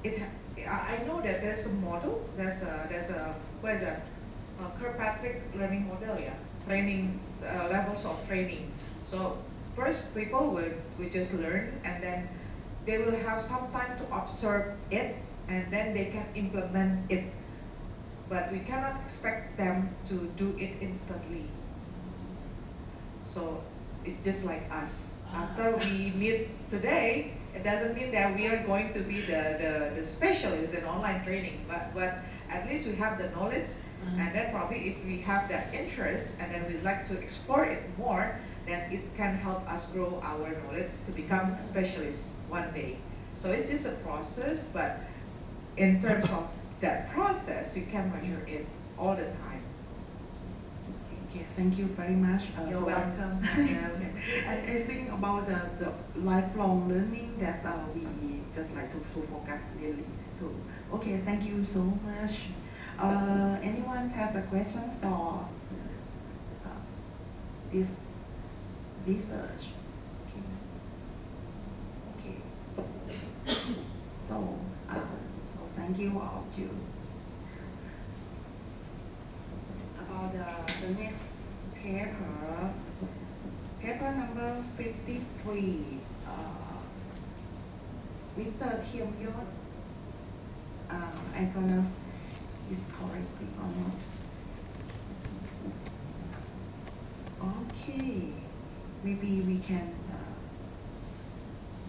I know that there's a model, there's a what is that? Kirkpatrick learning model, yeah, training levels of training. So first people will just learn, and then they will have some time to observe it, and then they can implement it. But we cannot expect them to do it instantly. So it's just like us. After we meet today, it doesn't mean that we are going to be the specialist in online training, but at least we have the knowledge, and then probably if we have that interest and then we'd like to explore it more, then it can help us grow our knowledge to become a specialist one day. So it's just a process, but in terms of that process, we can measure it all the time. Okay, thank you very much. You're So welcome. I think about the lifelong learning that we just like to focus really to. Okay, thank you so much. Anyone have the questions for this research? Okay. So thank you all of you. About the next paper number 53, Mr. Thiam Yot, I pronounce this correctly or not? Okay, maybe we can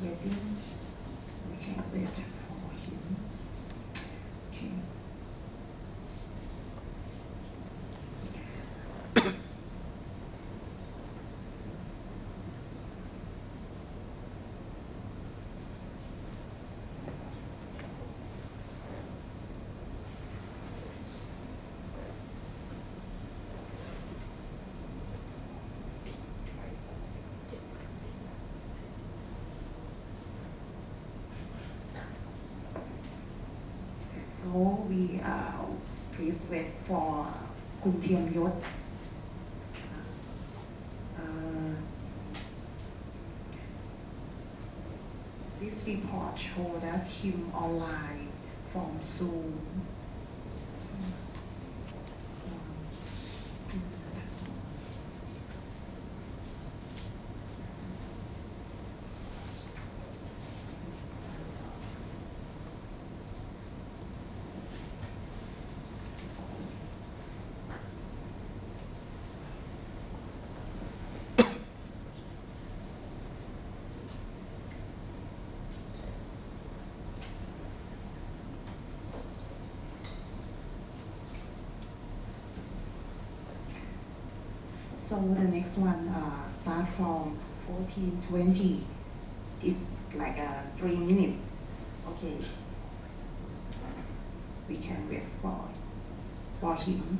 we can wait for him. Okay. So we please wait for คุณเทียมยศ This report showed us him online from Zoom. So the next one start from 14:20. It's like 3 minutes. Okay. We can wait for him.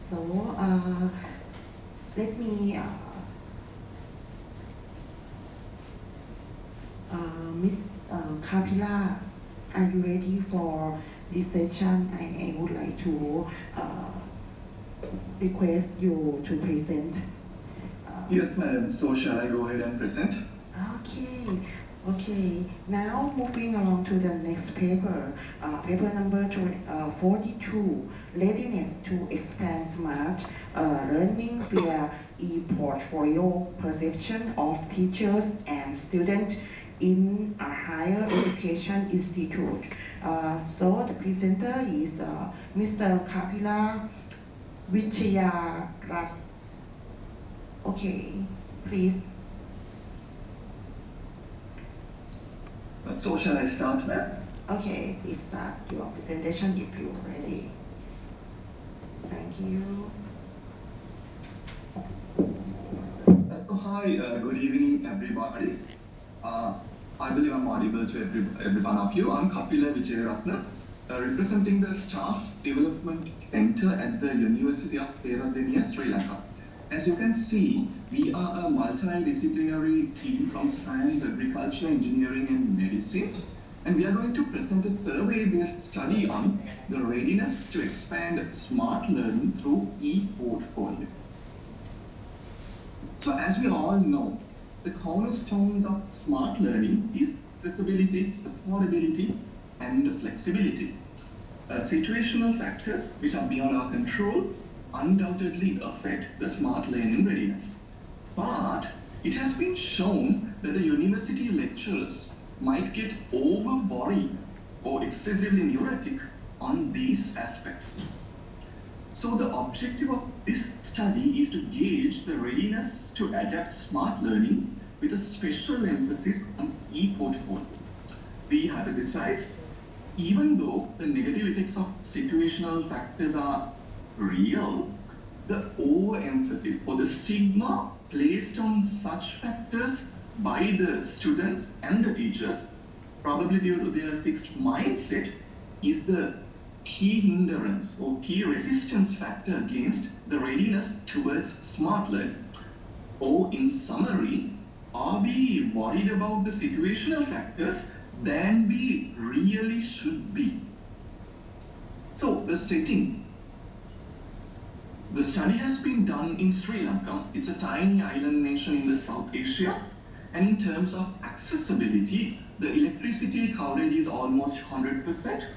So let me Miss Kapila, are you ready for this session? I would like to request you to present. Yes, madam. So shall I go ahead and present? Okay. Now moving along to the next paper, paper number 42, Readiness to Expand Smart Learning via e-portfolio perception of teachers and students in a higher education institute. So the presenter is Mr. Kapila Vichayarat Okay, please. So shall I start, ma'am? Okay, please start your presentation if you're ready. Thank you. So hi, good evening, everybody. I believe I'm audible to every one of you. I'm Kapila Vijayaratna, representing the Staff Development Center at the University of Peradeniya, Sri Lanka. As you can see, we are a multidisciplinary team from science, agriculture, engineering, and medicine. And we are going to present a survey-based study on the readiness to expand smart learning through e-portfolio. So as we all know, the cornerstones of smart learning is accessibility, affordability, and flexibility. Situational factors which are beyond our control undoubtedly affect the smart learning readiness. But it has been shown that the university lecturers might get over-worried or excessively neurotic on these aspects. So the objective of this study is to gauge the readiness to adapt smart learning with a special emphasis on e-portfolio. We hypothesize, even though the negative effects of situational factors are real, the overemphasis or the stigma placed on such factors by the students and the teachers, probably due to their fixed mindset, is the key hindrance or key resistance factor against the readiness towards smart learning. Or in summary, are we worried about the situational factors than we really should be? So the setting. The study has been done in Sri Lanka. It's a tiny island nation in the South Asia. And in terms of accessibility, the electricity coverage is almost 100%,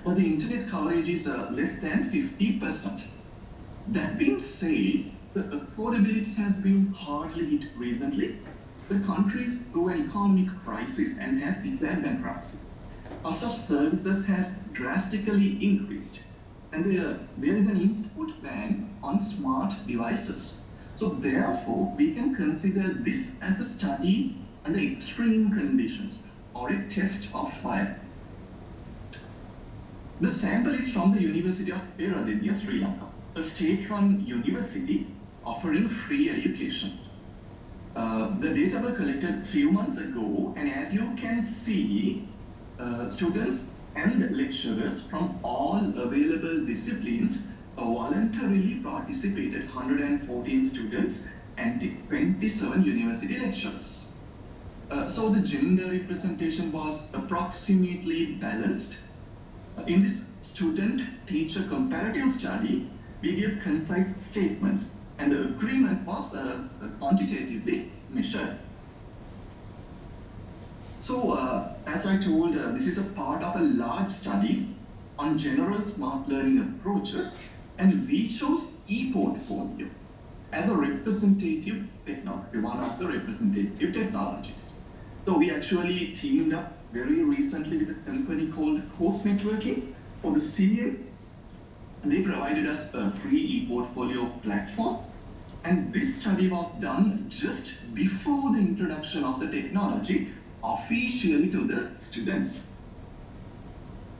but the internet coverage is less than 50%. That being said, the affordability has been hardly hit recently. The country is through an economic crisis and has declared bankruptcy. Cost of services has drastically increased, and there is an input ban on smart devices. So therefore, we can consider this as a study under extreme conditions or a test of fire. The sample is from the University of Peradeniya, Sri Lanka, a state-run university offering free education. The data were collected a few months ago, and as you can see, students and lecturers from all available disciplines voluntarily participated, 114 students and 27 university lecturers. So the gender representation was approximately balanced. In this student-teacher comparative study, we give concise statements, and the agreement was quantitatively measured. So, as I told, this is a part of a large study on general smart learning approaches, and we chose e-portfolio as a representative technology, one of the representative technologies. So we actually teamed up very recently with a company called Course Networking for the CA. They provided us a free e-portfolio platform, and this study was done just before the introduction of the technology officially to the students.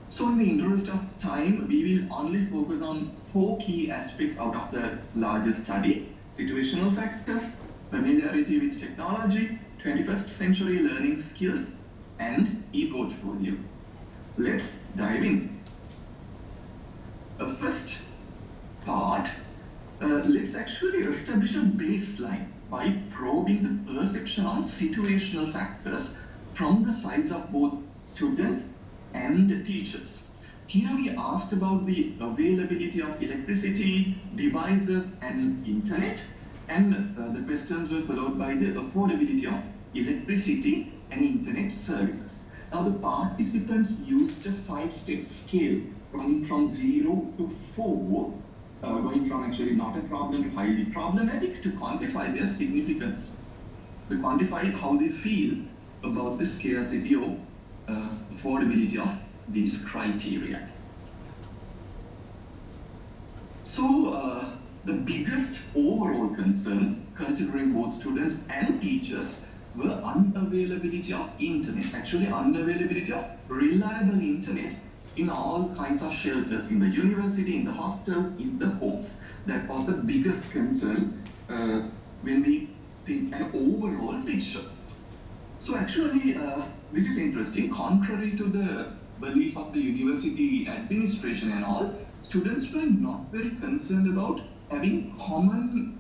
So in the interest of time, we will only focus on 4 key aspects out of the larger study: situational factors, familiarity with technology, 21st century learning skills, and e-portfolio. Let's dive in. First part, let's actually establish a baseline by probing the perception on situational factors from the sides of both students and teachers. Here we asked about the availability of electricity, devices, and internet, and the questions were followed by the affordability of electricity and internet services. Now the participants used a 5-step scale running from 0 to 4, going from actually not a problem to highly problematic, to quantify their significance, to quantify how they feel about the scarcity or affordability of these criteria. So the biggest overall concern considering both students and teachers were unavailability of internet, actually unavailability of reliable internet in all kinds of shelters, in the university, in the hostels, in the homes. That was the biggest concern when we think an overall picture. So actually, this is interesting. Contrary to the belief of the university administration and all, students were not very concerned about having common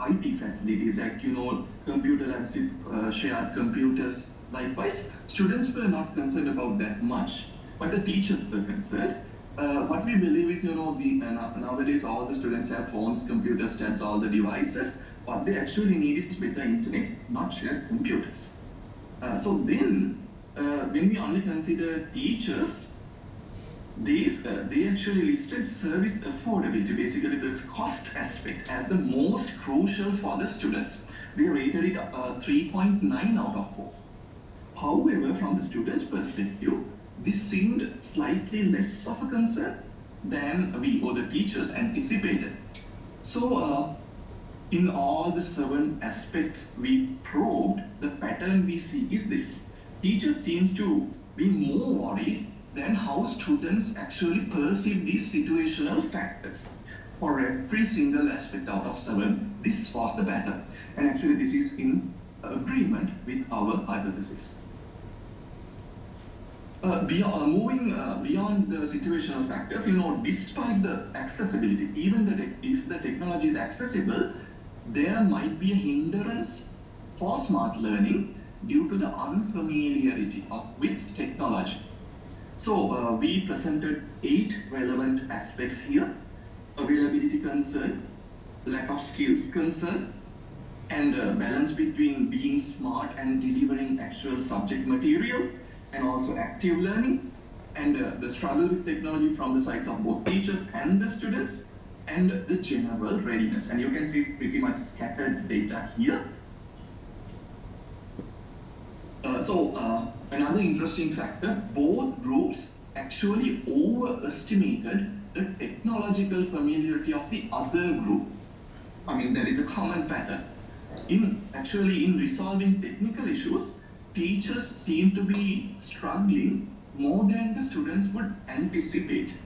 IT facilities, like computer labs with shared computers. Likewise, students were not concerned about that much, but the teachers were concerned. What we believe is, nowadays all the students have phones, computers, tabs, all the devices. What they actually need is better internet, not shared computers. So then, when we only consider teachers, they actually listed service affordability, basically the cost aspect, as the most crucial for the students. They rated it 3.9 out of 4. However, from the students' perspective, this seemed slightly less of a concern than we or the teachers anticipated. So, in all the 7 aspects we probed, the pattern we see is this. Teachers seems to be more worried than how students actually perceive these situational factors. For every single aspect out of 7, this was the pattern. And actually this is in agreement with our hypothesis. Moving beyond the situational factors, despite the accessibility, even if the technology is accessible, there might be a hindrance for smart learning due to the unfamiliarity with technology. So we presented 8 relevant aspects here: availability concern, lack of skills concern, and balance between being smart and delivering actual subject material, and also active learning, and the struggle with technology from the sides of both teachers and the students, and the general readiness. And you can see it's pretty much scattered data here. Another interesting factor, both groups actually overestimated the technological familiarity of the other group. I mean, there is a common pattern. In resolving technical issues, teachers seem to be struggling more than the students would anticipate.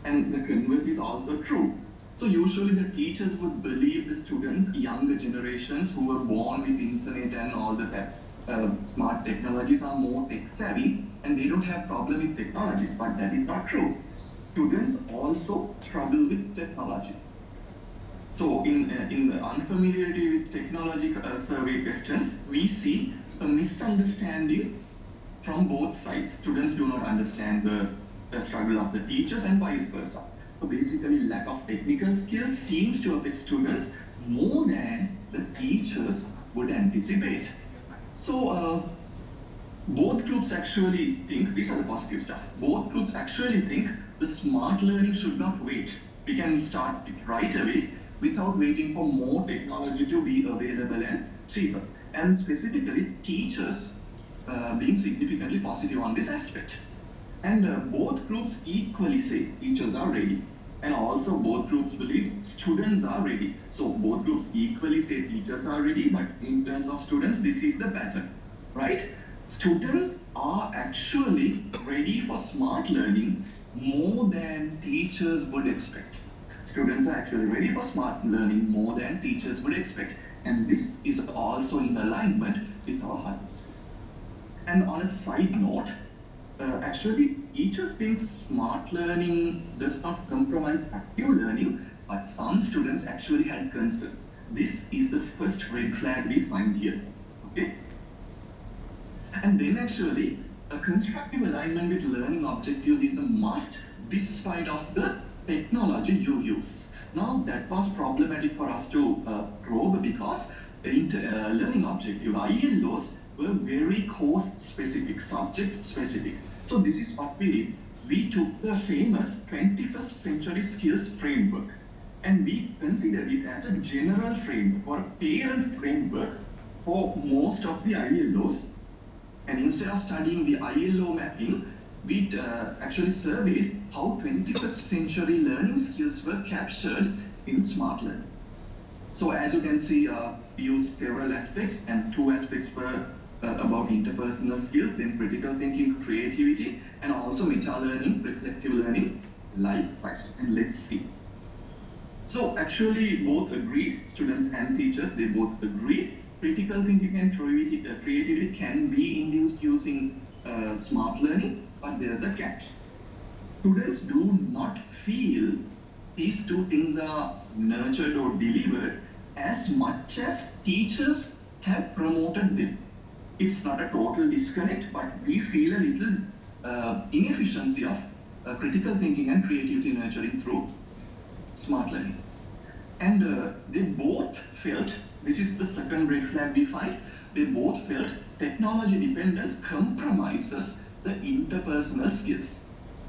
And the converse is also true. So usually the teachers would believe the students, younger generations who were born with internet and all the smart technologies are more tech savvy and they don't have problem with technologies, but that is not true. Students also struggle with technology. So in the unfamiliarity with technology survey questions, we see a misunderstanding from both sides. Students do not understand the struggle of the teachers and vice versa. So basically, lack of technical skills seems to affect students more than the teachers would anticipate. So both groups actually think, these are the positive stuff, both groups actually think the smart learning should not wait. We can start it right away without waiting for more technology to be available and cheaper. And specifically, teachers being significantly positive on this aspect. And both groups equally say teachers are ready. And also both groups believe students are ready. So both groups equally say teachers are ready, but in terms of students, this is the pattern, right? Students are actually ready for smart learning more than teachers would expect. Students are actually ready for smart learning more than teachers would expect. And this is also in alignment with our hypothesis. And on a side note, actually, teachers think smart learning does not compromise active learning, but some students actually had concerns. This is the first red flag we find here, okay? And then actually, a constructive alignment with learning objectives is a must despite of the technology you use. Now, that was problematic for us to probe because learning objective, ILOs, were very course specific, subject specific. So this is what we did. We took the famous 21st century skills framework and we considered it as a general framework or a parent framework for most of the ILOs. And instead of studying the ILO mapping, we actually surveyed how 21st century learning skills were captured in smart learning. So as you can see, we used several aspects, and 2 aspects were about interpersonal skills, then critical thinking, creativity, and also meta-learning, reflective learning, likewise. And let's see. So actually both agreed, students and teachers, they both agreed, critical thinking and creativity can be induced using smart learning, but there's a catch. Students do not feel these 2 things are nurtured or delivered as much as teachers have promoted them. It's not a total disconnect, but we feel a little inefficiency of critical thinking and creativity nurturing through smart learning. And they both felt, this is the second red flag we find, they both felt technology dependence compromises the interpersonal skills.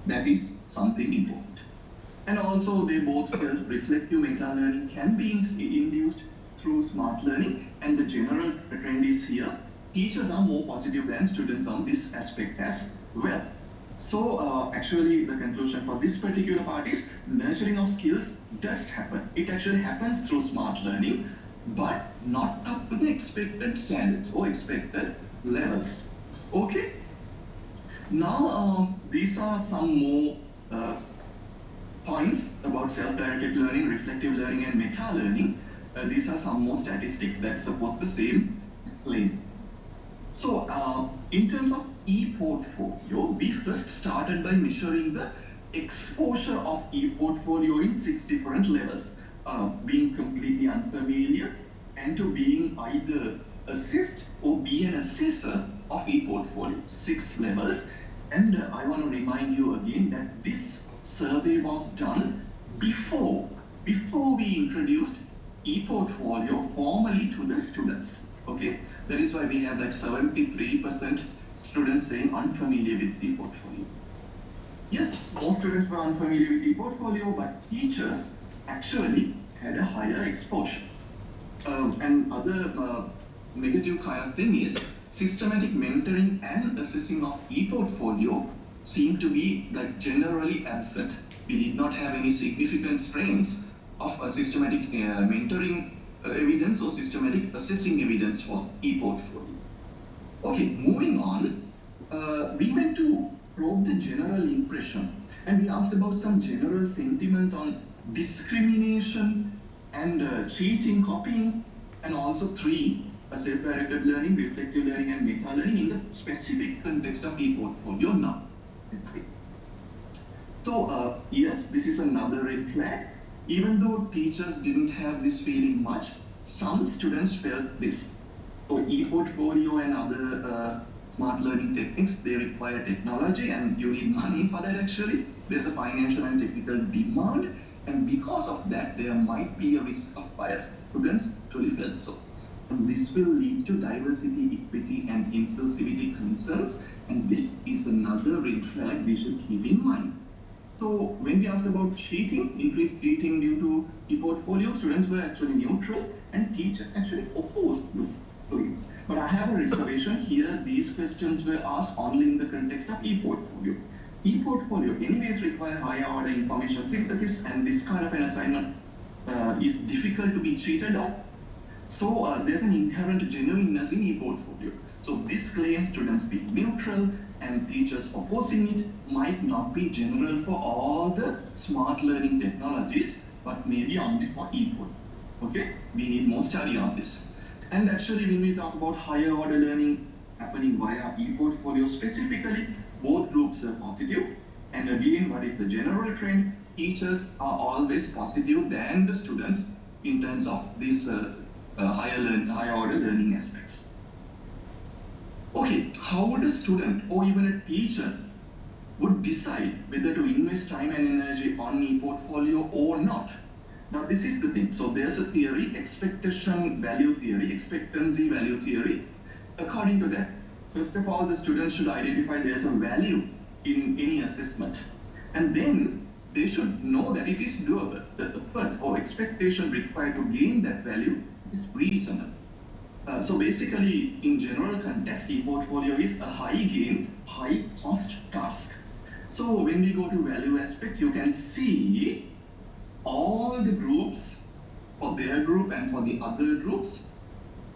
That is something important. And also they both felt reflective meta-learning can be induced through smart learning, and the general trend is here. Teachers are more positive than students on this aspect as well. So actually the conclusion for this particular part is nurturing of skills does happen. It actually happens through smart learning, but not up to the expected standards or expected levels. Okay? Now these are some more points about self-directed learning, reflective learning, and meta-learning. These are some more statistics that support the same claim. So in terms of e-portfolio, we first started by measuring the exposure of e-portfolio in 6 different levels, being completely unfamiliar and to being either assessed or be an assessor of e-portfolio, 6 levels. And I want to remind you again that this survey was done before we introduced e-portfolio formally to the students. Okay, that is why we have like 73% students saying unfamiliar with e-portfolio. Yes, most students were unfamiliar with e-portfolio, but teachers actually had a higher exposure. And other negative kind of thing is systematic mentoring and assessing of e-portfolio seem to be like generally absent. We did not have any significant strains of systematic mentoring evidence or systematic assessing evidence for e-portfolio. Okay, moving on, we went to probe the general impression, and we asked about some general sentiments on discrimination and cheating, copying, and also 3, self-directed learning, reflective learning, and meta-learning in the specific context of e-portfolio now. Let's see. So yes, this is another red flag. Even though teachers didn't have this feeling much, some students felt this. So e-portfolio and other smart learning techniques, they require technology and you need money for that actually. There's a financial and technical demand, and because of that, there might be a risk of bias. Students actually felt so. And this will lead to diversity, equity, and inclusivity concerns, and this is another red flag we should keep in mind. So when we asked about cheating, increased cheating due to e-portfolio, students were actually neutral and teachers actually opposed this story. But I have a reservation here. These questions were asked only in the context of e-portfolio. E-portfolio anyways require higher order information synthesis, and this kind of an assignment is difficult to be cheated on. So there's an inherent genuineness in e-portfolio. So this claim students being neutral and teachers opposing it might not be general for all the smart learning technologies, but maybe only for e-portfolio. Okay, we need more study on this. And actually when we talk about higher order learning happening via e-portfolio specifically, both groups are positive. And again, what is the general trend? Teachers are always positive than the students in terms of these higher order learning aspects. Okay, how would a student or even a teacher would decide whether to invest time and energy on e-portfolio or not? Now this is the thing. So there's a theory, expectation value theory, expectancy value theory. According to that, first of all, the students should identify there's a value in any assessment. And then they should know that it is doable. The effort or expectation required to gain that value is reasonable. So basically, in general context, e-portfolio is a high gain, high cost task. So when we go to value aspect, you can see all the groups for their group and for the other groups,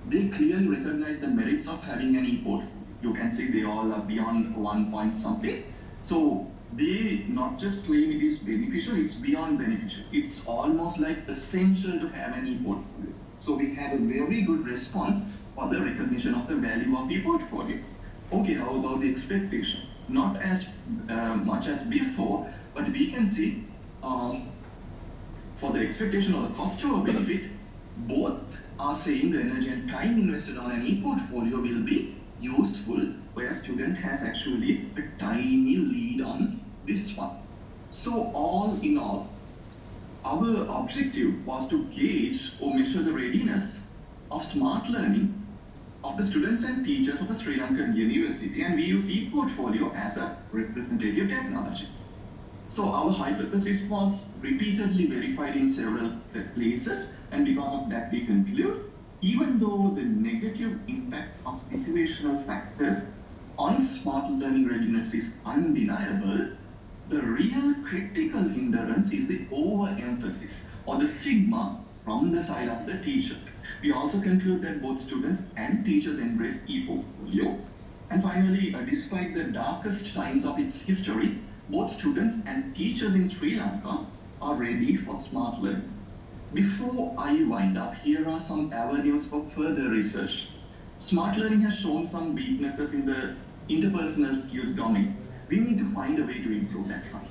they clearly recognize the merits of having an e-portfolio. You can see they all are beyond 1 point something. So they not just claim it is beneficial, it's beyond beneficial. It's almost like essential to have an e-portfolio. So we have a very good response for the recognition of the value of e-portfolio. Okay, how about the expectation? Not as much as before, but we can see for the expectation or the cost over benefit, both are saying the energy and time invested on an e-portfolio will be useful, where a student has actually a tiny lead on this one. So all in all, our objective was to gauge or measure the readiness of smart learning of the students and teachers of a Sri Lankan university, and we used e-portfolio as a representative technology. So our hypothesis was repeatedly verified in several places, and because of that we conclude, even though the negative impacts of situational factors on smart learning readiness is undeniable, the real critical hindrance is the overemphasis or the stigma from the side of the teacher. We also conclude that both students and teachers embrace e-portfolio. And finally, despite the darkest times of its history, both students and teachers in Sri Lanka are ready for smart learning. Before I wind up, here are some avenues for further research. Smart learning has shown some weaknesses in the interpersonal skills domain. We need to find a way to improve that one.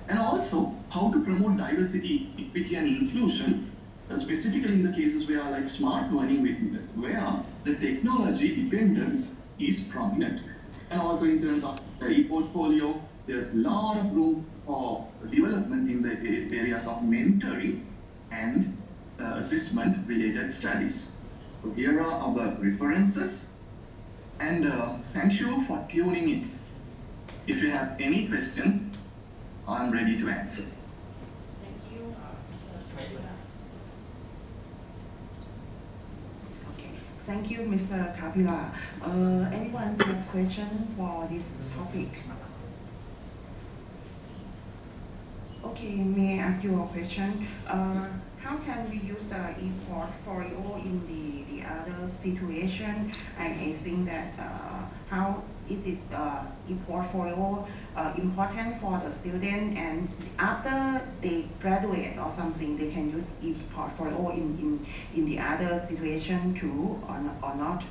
And also, how to promote diversity, equity, and inclusion, specifically in the cases where like smart learning, where the technology dependence is prominent. And also in terms of the e-portfolio, there's a lot of room for development in the areas of mentoring and assessment related studies. So here are our references, and thank you for tuning in. If you have any questions, I'm ready to answer. Thank you. Okay, thank you, Mr. Kapila. Anyone has question for this topic? Okay, may I ask you a question? How can we use the e-portfolio in the other situation? I think that how is it e-portfolio important for the student, and after they graduate or something, they can use e-portfolio in the other situation too, or not?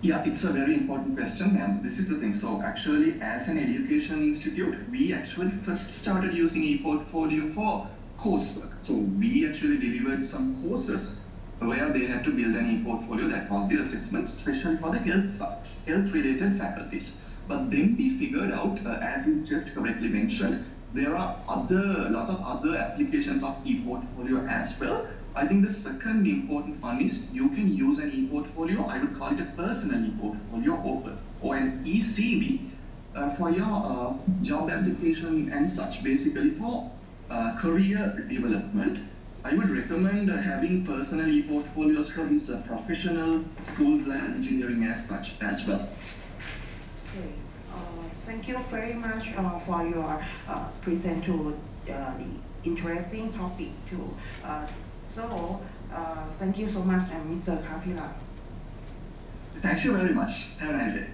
Yeah, it's a very important question, and this is the thing. So actually, as an education institute, we actually first started using e-portfolio for coursework. So we actually delivered some courses where they had to build an e-portfolio that was the assessment, especially for the health-related faculties. But then we figured out, as you just correctly mentioned, there are lots of other applications of e-portfolio as well. I think the second important one is you can use an e-portfolio, I would call it a personal e-portfolio or an ECV for your job application and such, basically for career development. I would recommend having personal e-portfolios from professional schools like engineering as such as well. Okay, thank you very much for your present to the interesting topic too. So, thank you so much, Mr. Kapila. Thank you very much. Have a nice day.